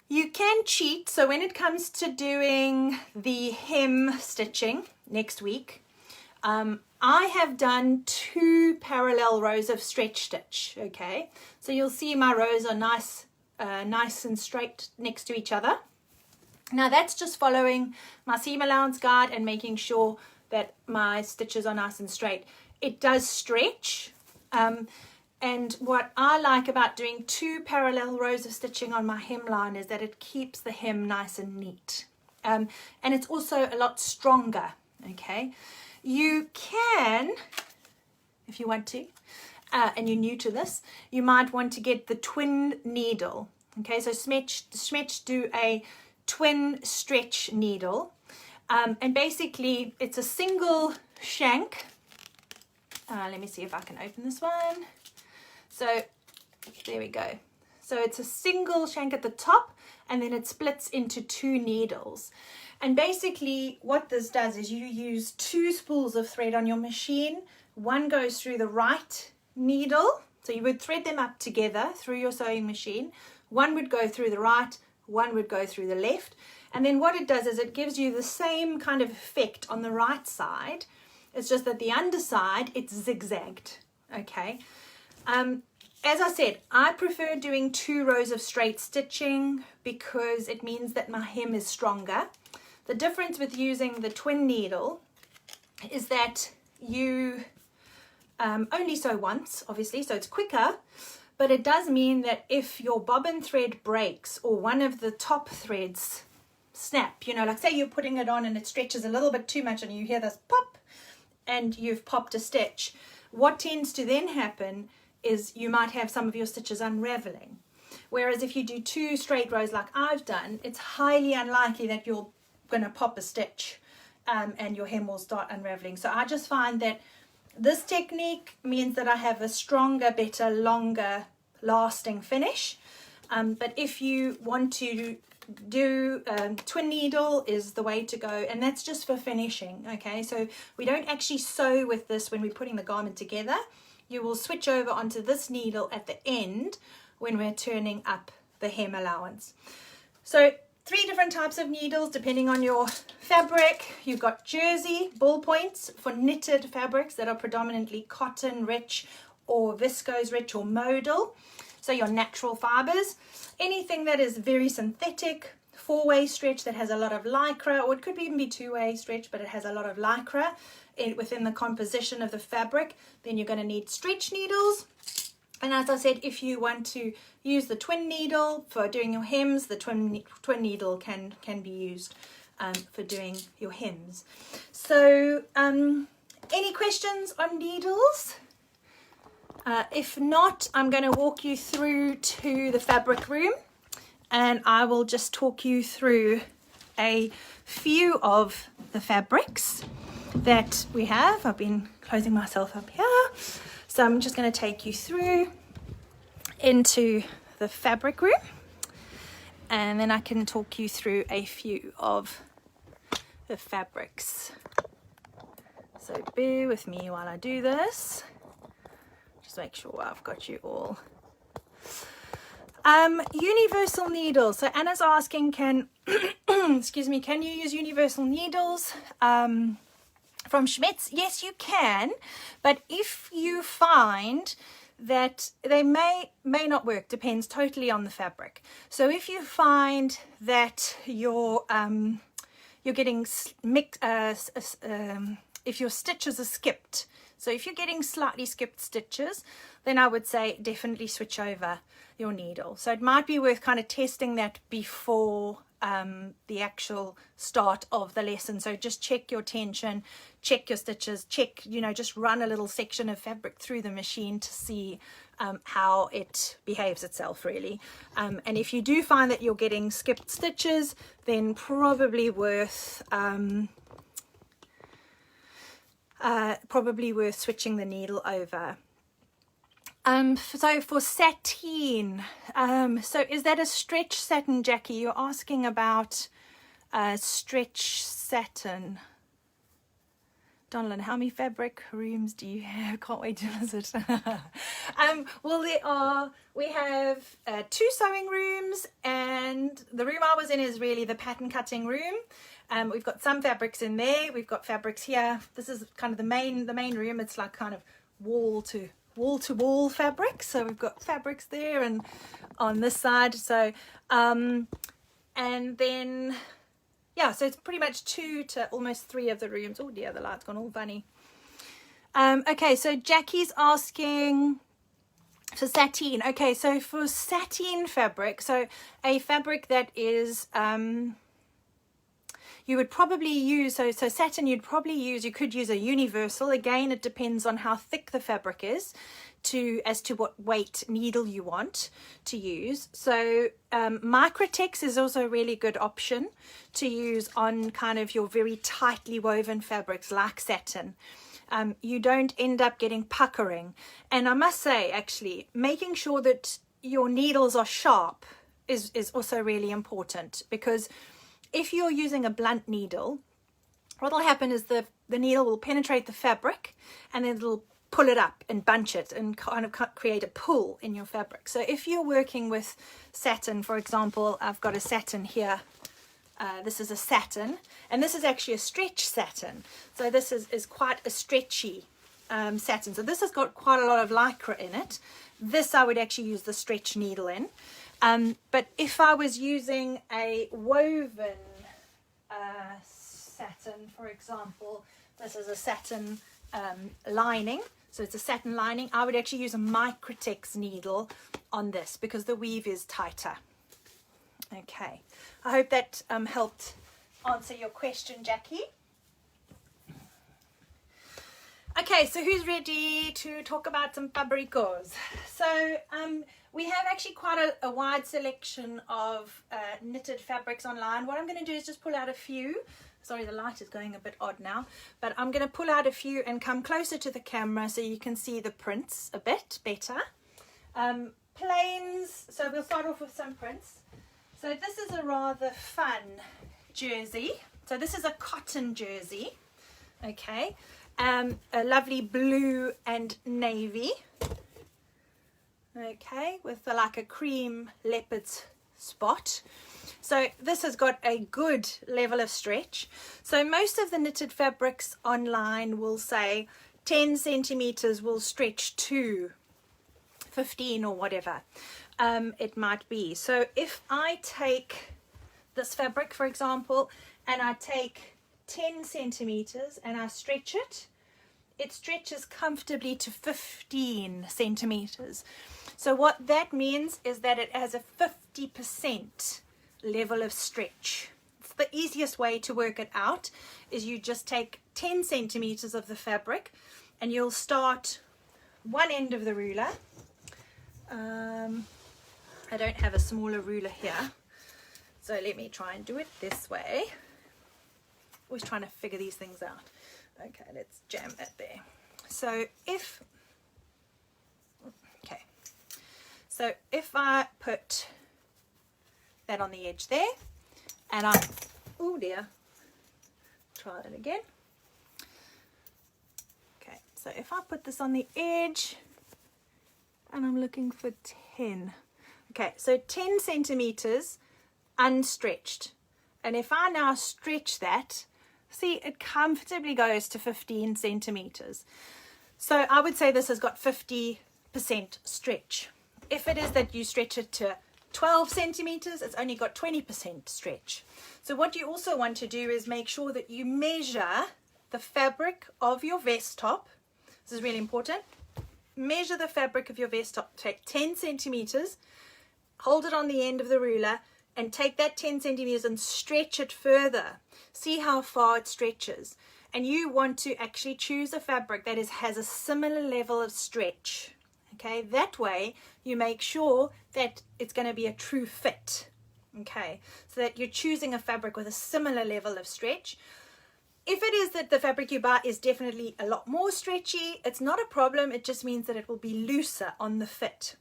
You can cheat, so when it comes to doing the hem stitching next week, I have done 2 parallel rows of stretch stitch, okay? So you'll see my rows are nice and straight next to each other. Now that's just following my seam allowance guide and making sure that my stitches are nice and straight. It does stretch, and what I like about doing 2 parallel rows of stitching on my hemline is that it keeps the hem nice and neat. And it's also a lot stronger, okay? You can, if you want to, and you're new to this, you might want to get the twin needle. Okay, so Schmetz do a twin stretch needle, and basically it's a single shank. Let me see if I can open this one. So there we go. So it's a single shank at the top, and then it splits into 2 needles. And basically what this does is you use 2 spools of thread on your machine. One goes through the right needle, so you would thread them up together through your sewing machine. One would go through the right, one would go through the left. And then what it does is it gives you the same kind of effect on the right side. It's just that the underside, it's zigzagged, okay? As I said, I prefer doing 2 rows of straight stitching because it means that my hem is stronger. The difference with using the twin needle is that you only sew once, obviously, so it's quicker, but it does mean that if your bobbin thread breaks or one of the top threads snap, you know, like say you're putting it on and it stretches a little bit too much and you hear this pop and you've popped a stitch, what tends to then happen is you might have some of your stitches unraveling. Whereas if you do 2 straight rows like I've done, it's highly unlikely that you're going to pop a stitch and your hem will start unraveling. So I just find that this technique means that I have a stronger, better, longer lasting finish. But if you want to do twin needle is the way to go, and that's just for finishing, okay? So we don't actually sew with this when we're putting the garment together. You will switch over onto this needle at the end when we're turning up the hem allowance. So 3 different types of needles depending on your fabric. You've got jersey, ballpoints for knitted fabrics that are predominantly cotton rich or viscose rich or modal, so your natural fibers. Anything that is very synthetic, 4-way stretch that has a lot of lycra, or it could even be 2-way stretch but it has a lot of lycra within the composition of the fabric, then you're going to need stretch needles. And as I said, if you want to use the twin needle for doing your hems, the twin needle can be used for doing your hems. So any questions on needles? If not, I'm going to walk you through to the fabric room and I will just talk you through a few of the fabrics that we have. I've been closing myself up here, so I'm just going to take you through into the fabric room and then I can talk you through a few of the fabrics. So bear with me while I do this. Just make sure I've got you all. Universal needles. So Anna's asking, can excuse me, can you use universal needles from Schmetz? Yes, you can, but if you find that they may not work, depends totally on the fabric. So if you find that you're getting mixed, if your stitches are skipped, so if you're getting slightly skipped stitches, then I would say definitely switch over your needle. So it might be worth kind of testing that before the actual start of the lesson. So just check your tension, check your stitches, check, you know, just run a little section of fabric through the machine to see how it behaves itself really. And if you do find that you're getting skipped stitches, then probably worth switching the needle over. So for sateen, so is that a stretch satin, Jackie? You're asking about stretch satin. Donalyn, how many fabric rooms do you have? Can't wait to visit. Well, we have 2 sewing rooms, and the room I was in is really the pattern cutting room. We've got some fabrics in there. We've got fabrics here. This is kind of the main room. It's like kind of wall to wall fabric. So we've got fabrics there and on this side. So, and then, yeah, so it's pretty much 2 to almost 3 of the rooms. Oh dear, the light's gone all funny. Okay, so Jackie's asking for sateen. Okay, so for sateen fabric, so a fabric that is, you would probably use, so satin you could use a universal. Again, it depends on how thick the fabric is as to what weight needle you want to use. So Microtex is also a really good option to use on kind of your very tightly woven fabrics like satin. You don't end up getting puckering. And I must say, actually, making sure that your needles are sharp is also really important, because if you're using a blunt needle, what will happen is the needle will penetrate the fabric and then it'll pull it up and bunch it and kind of create a pull in your fabric. So if you're working with satin, for example, I've got a satin here. This is a satin, and this is actually a stretch satin. So this is quite a stretchy satin. So this has got quite a lot of lycra in it. This I would actually use the stretch needle in. But if I was using a woven satin, for example, this is a satin lining, so it's a satin lining, I would actually use a Microtex needle on this because the weave is tighter. Okay, I hope that helped answer your question, Jackie. Okay, so who's ready to talk about some fabricos? So we have actually quite a wide selection of knitted fabrics online. What I'm going to do is just pull out a few. Sorry, the light is going a bit odd now, but I'm going to pull out a few and come closer to the camera so you can see the prints a bit better. Plains, so we'll start off with some prints. So this is a rather fun jersey. So this is a cotton jersey, okay. A lovely blue and navy, okay, with like a cream leopard spot. So this has got a good level of stretch. So most of the knitted fabrics online will say 10 centimeters will stretch to 15 or whatever it might be. So if I take this fabric, for example, and I take 10 centimeters and I stretch it, it stretches comfortably to 15 centimeters. So what that means is that it has a 50% level of stretch. It's the easiest way to work it out is you just take 10 centimeters of the fabric and you'll start one end of the ruler. I don't have a smaller ruler here, so let me try and do it this way. Always trying to figure these things out. Okay, let's jam that there. So if I put that on the edge there, and oh dear, try that again. Okay, so if I put this on the edge, and I'm looking for 10. Okay, so 10 centimeters unstretched. And if I now stretch that, see, it comfortably goes to 15 centimeters. So I would say this has got 50% stretch. If it is that you stretch it to 12 centimeters, it's only got 20% stretch. So what you also want to do is make sure that you measure the fabric of your vest top. This is really important. Measure the fabric of your vest top. Take 10 centimeters, hold it on the end of the ruler, and take that 10 centimeters and stretch it further. See how far it stretches. And you want to actually choose a fabric that has a similar level of stretch. Okay, that way you make sure that it's going to be a true fit. Okay, so that you're choosing a fabric with a similar level of stretch. If it is that the fabric you buy is definitely a lot more stretchy, it's not a problem. It just means that it will be looser on the fit.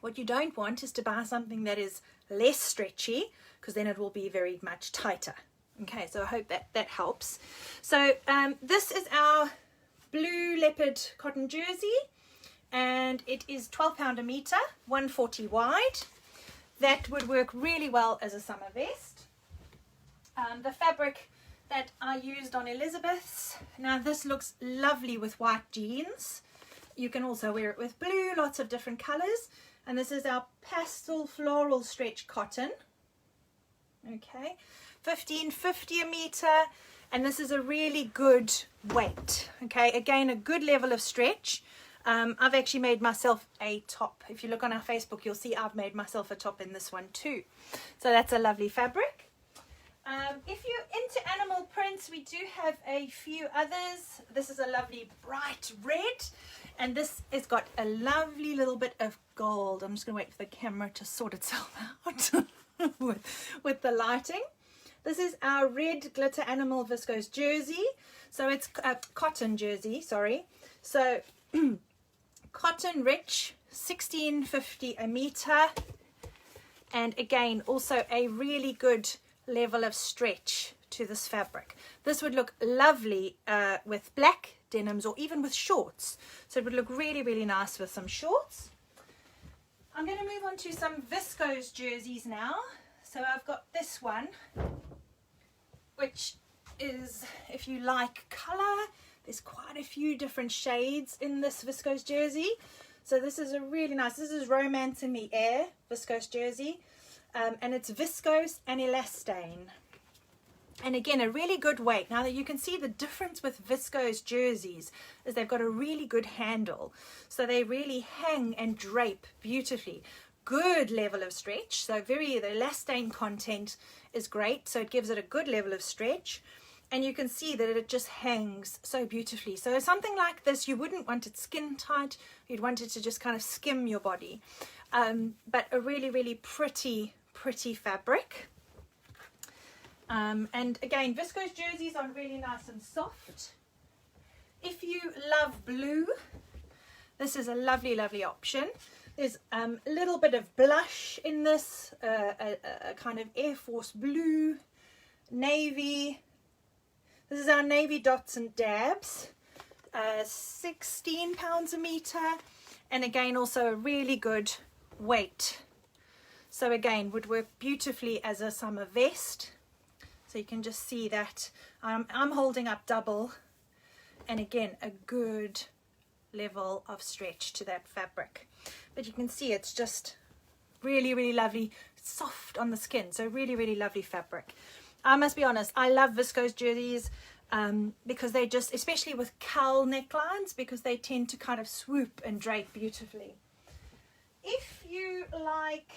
What you don't want is to buy something that is less stretchy, because then it will be very much tighter. Okay, so I hope that helps. So this is our blue leopard cotton jersey, and it is £12 a metre, 140 wide. That would work really well as a summer vest. The fabric that I used on Elizabeth's, now this looks lovely with white jeans. You can also wear it with blue, lots of different colours. And this is our pastel floral stretch cotton. Okay, 15.50 a metre, and this is a really good weight. Okay, again, a good level of stretch. I've actually made myself a top. If you look on our Facebook, you'll see I've made myself a top in this one too. So that's a lovely fabric. If you're into animal prints, we do have a few others. This is a lovely bright red, and this has got a lovely little bit of gold. I'm just going to wait for the camera to sort itself out with the lighting. This is our red glitter animal viscose jersey. So it's a cotton jersey, sorry. So cotton rich, 16.50 a metre, and again also a really good level of stretch to this fabric. This would look lovely with black denims or even with shorts. So it would look really, really nice with some shorts. I'm going to move on to some viscose jerseys now. So I've got this one, which is, if you like colour, there's quite a few different shades in this viscose jersey. So this is a really nice, this is Romance in the Air viscose jersey. And it's viscose and elastane, and again a really good weight. Now that you can see the difference with viscose jerseys is they've got a really good handle, so they really hang and drape beautifully. Good level of stretch, so the elastane content is great, so it gives it a good level of stretch, and you can see that it just hangs so beautifully. So something like this, you wouldn't want it skin tight, you'd want it to just kind of skim your body, but a really, really pretty fabric. And again, viscose jerseys are really nice and soft. If you love blue, this is a lovely option. There's a little bit of blush in this, a kind of Air Force blue, navy. This is our navy dots and dabs, £16 a metre, and again also a really good weight. So again, would work beautifully as a summer vest. So you can just see that I'm holding up double, and again a good level of stretch to that fabric. But you can see it's just really lovely, soft on the skin, so really lovely fabric. I must be honest, I love viscose jerseys because they just, especially with cowl necklines, because they tend to kind of swoop and drape beautifully. If you like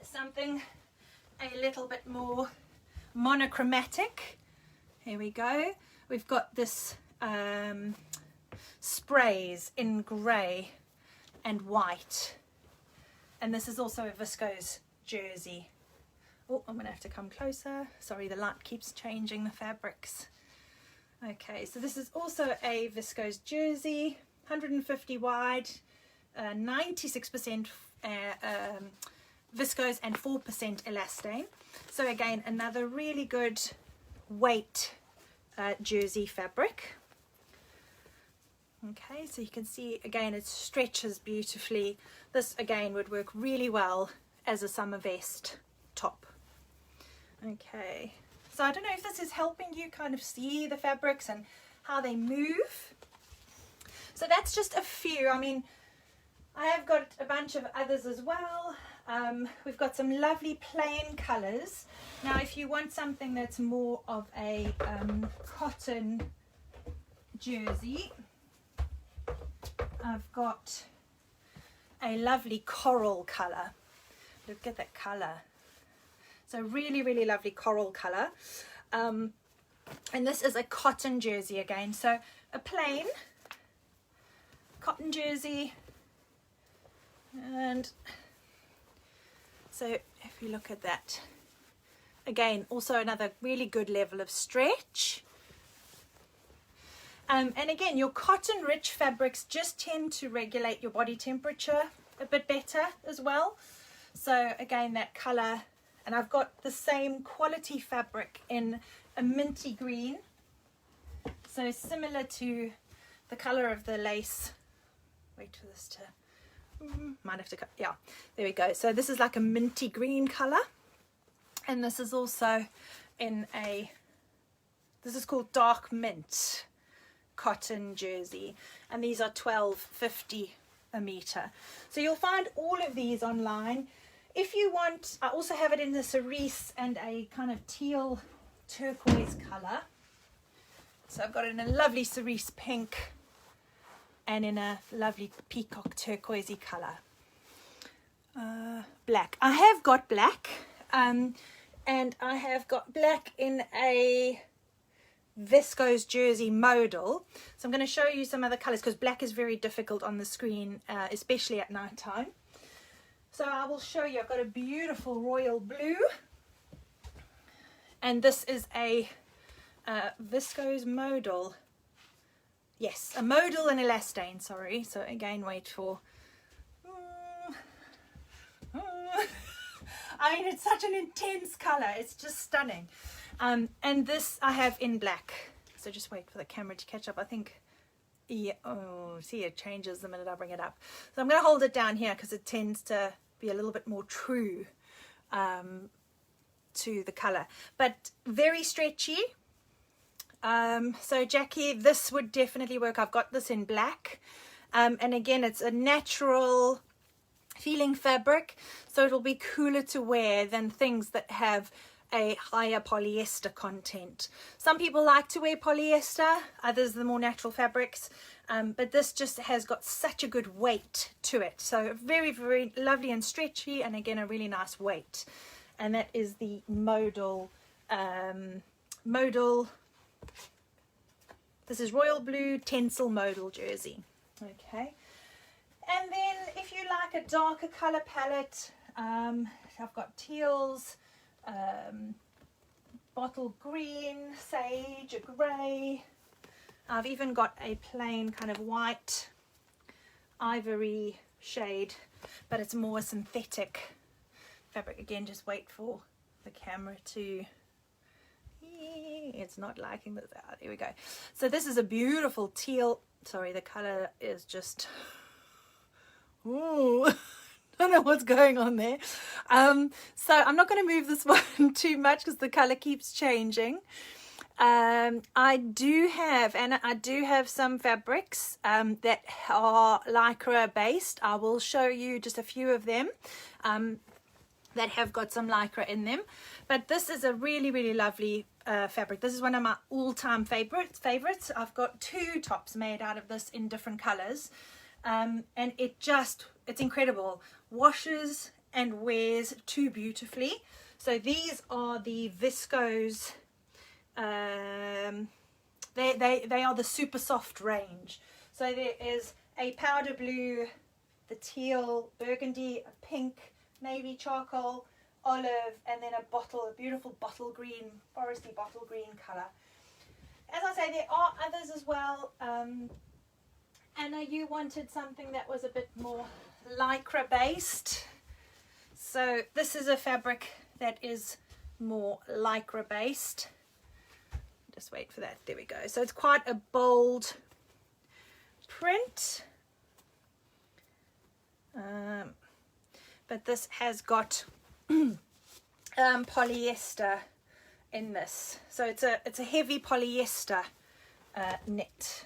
something a little bit more monochromatic, here we go. We've got this sprays in grey and white, and this is also a viscose jersey. Oh, I'm gonna have to come closer. Sorry, the light keeps changing the fabrics. Okay, so this is also a viscose jersey, 150 wide, 96% viscose and 4% elastane. So again, another really good weight jersey fabric. Okay, so you can see again it stretches beautifully. This again would work really well as a summer vest top. Okay, so I don't know if this is helping you kind of see the fabrics and how they move. So that's just a few. I mean, I have got a bunch of others as well. We've got some lovely plain colours. Now if you want something that's more of a cotton jersey, I've got a lovely coral colour. Look at that colour. So really lovely coral colour. And this is a cotton jersey again. So a plain cotton jersey. And so if you look at that, Again, also another really good level of stretch. And again, your cotton rich fabrics just tend to regulate your body temperature a bit better as well. So again, that color, and I've got the same quality fabric in a minty green. So similar to the color of the lace. Wait for this to, might have to cut, yeah, there we go. So this is like a minty green color. And this is also in a, this is called dark mint cotton jersey. And these are $12.50 a meter. So you'll find all of these online. If you want, I also have it in the cerise and a kind of teal turquoise color. So I've got it in a lovely cerise pink and in a lovely peacock turquoisey color. Black. I have got black, and I have got black in a viscose jersey modal. So I'm going to show you some other colors because black is very difficult on the screen, especially at night time. So I will show you. I've got a beautiful royal blue, and this is a viscose modal. Yes, a modal and elastane, sorry. So again, wait for, I mean, it's such an intense color. It's just stunning. And this I have in black. So just wait for the camera to catch up. I think, yeah, oh, see, it changes the minute I bring it up. So I'm going to hold it down here because it tends to be a little bit more true to the color, but very stretchy. So Jackie, this would definitely work. I've got this in black. And again, it's a natural feeling fabric, so it'll be cooler to wear than things that have a higher polyester content. Some people like to wear polyester, others the more natural fabrics, but this just has got such a good weight to it. So very, very lovely and stretchy, and again, a really nice weight. And that is the modal, this is royal blue tencel modal jersey. Okay. And then if you like a darker color palette, I've got teals, bottle green, sage, a grey. I've even got a plain kind of white ivory shade, but it's more synthetic fabric. Again, just wait for the camera to, it's not liking this. There we go. So this is a beautiful teal, sorry, the color is just, ooh, don't know what's going on there. So I'm not going to move this one too much because the color keeps changing. I do have some fabrics that are lycra based. I will show you just a few of them that have got some lycra in them, but this is a really, really lovely fabric. This is one of my all-time favorites. I've got 2 tops made out of this in different colors, and it's incredible. Washes and wears too beautifully. So these are the viscose, they are the super soft range. So there is a powder blue, the teal, burgundy, a pink, navy charcoal, olive, and then a beautiful bottle green, foresty bottle green color. As I say, there are others as well. Anna, you wanted something that was a bit more lycra based. So this is a fabric that is more lycra based. Just wait for that. There we go. So it's quite a bold print. But this has got polyester in this. So it's a heavy polyester knit,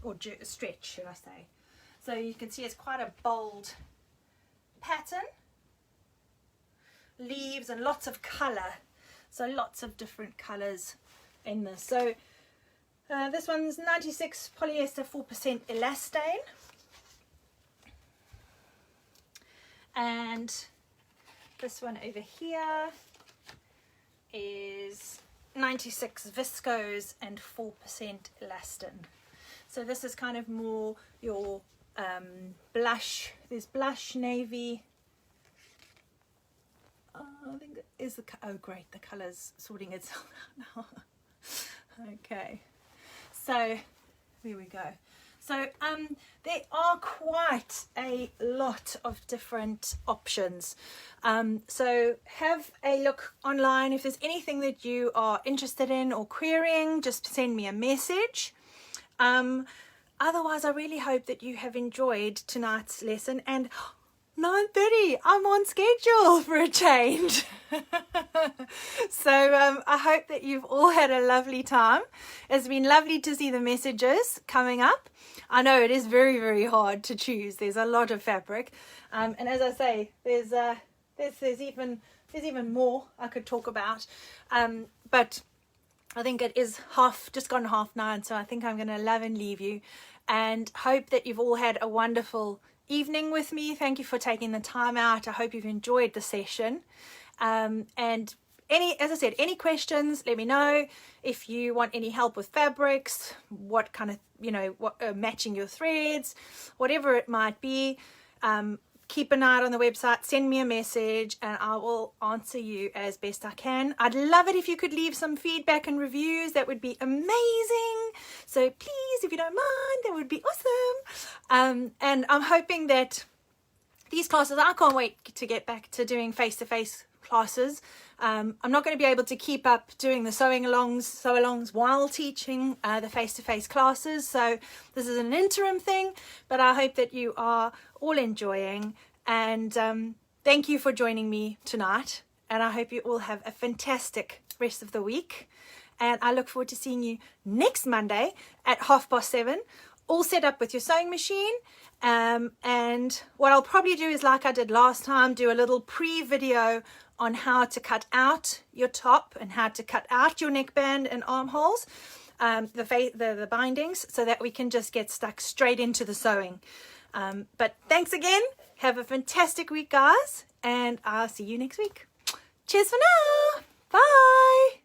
or stretch, should I say. So you can see it's quite a bold pattern. Leaves and lots of colour. So lots of different colours in this. So this one's 96 polyester, 4% elastane. And this one over here is 96 viscose and 4% elastane. So this is kind of more your blush. There's blush, navy. I think is the, oh great, the color's sorting itself out now. Okay, so there we go. So there are quite a lot of different options. So have a look online. If there's anything that you are interested in or querying, just send me a message. Otherwise, I really hope that you have enjoyed tonight's lesson. And 9:30, I'm on schedule for a change. So I hope that you've all had a lovely time. It's been lovely to see the messages coming up. I know it is very, very hard to choose. There's a lot of fabric. And as I say, there's even more I could talk about. But I think it is just gone 9:30, so I think I'm going to love and leave you. And hope that you've all had a wonderful evening with me. Thank you for taking the time out. I hope you've enjoyed the session. And as I said, any questions, let me know. If you want any help with fabrics, what kind of, matching your threads, whatever it might be, keep an eye out on the website, send me a message, and I will answer you as best I can. I'd love it if you could leave some feedback and reviews. That would be amazing. So please, if you don't mind, that would be awesome. And I'm hoping that these classes, I can't wait to get back to doing face-to-face classes. I'm not going to be able to keep up doing the sew-alongs while teaching the face-to-face classes. So this is an interim thing, but I hope that you are all enjoying. And thank you for joining me tonight. And I hope you all have a fantastic rest of the week. And I look forward to seeing you next Monday at 7:30, all set up with your sewing machine. And what I'll probably do is, like I did last time, do a little pre-video on how to cut out your top and how to cut out your neckband and armholes, the bindings, so that we can just get stuck straight into the sewing. But thanks again. Have a fantastic week, guys, and I'll see you next week. Cheers for now. Bye.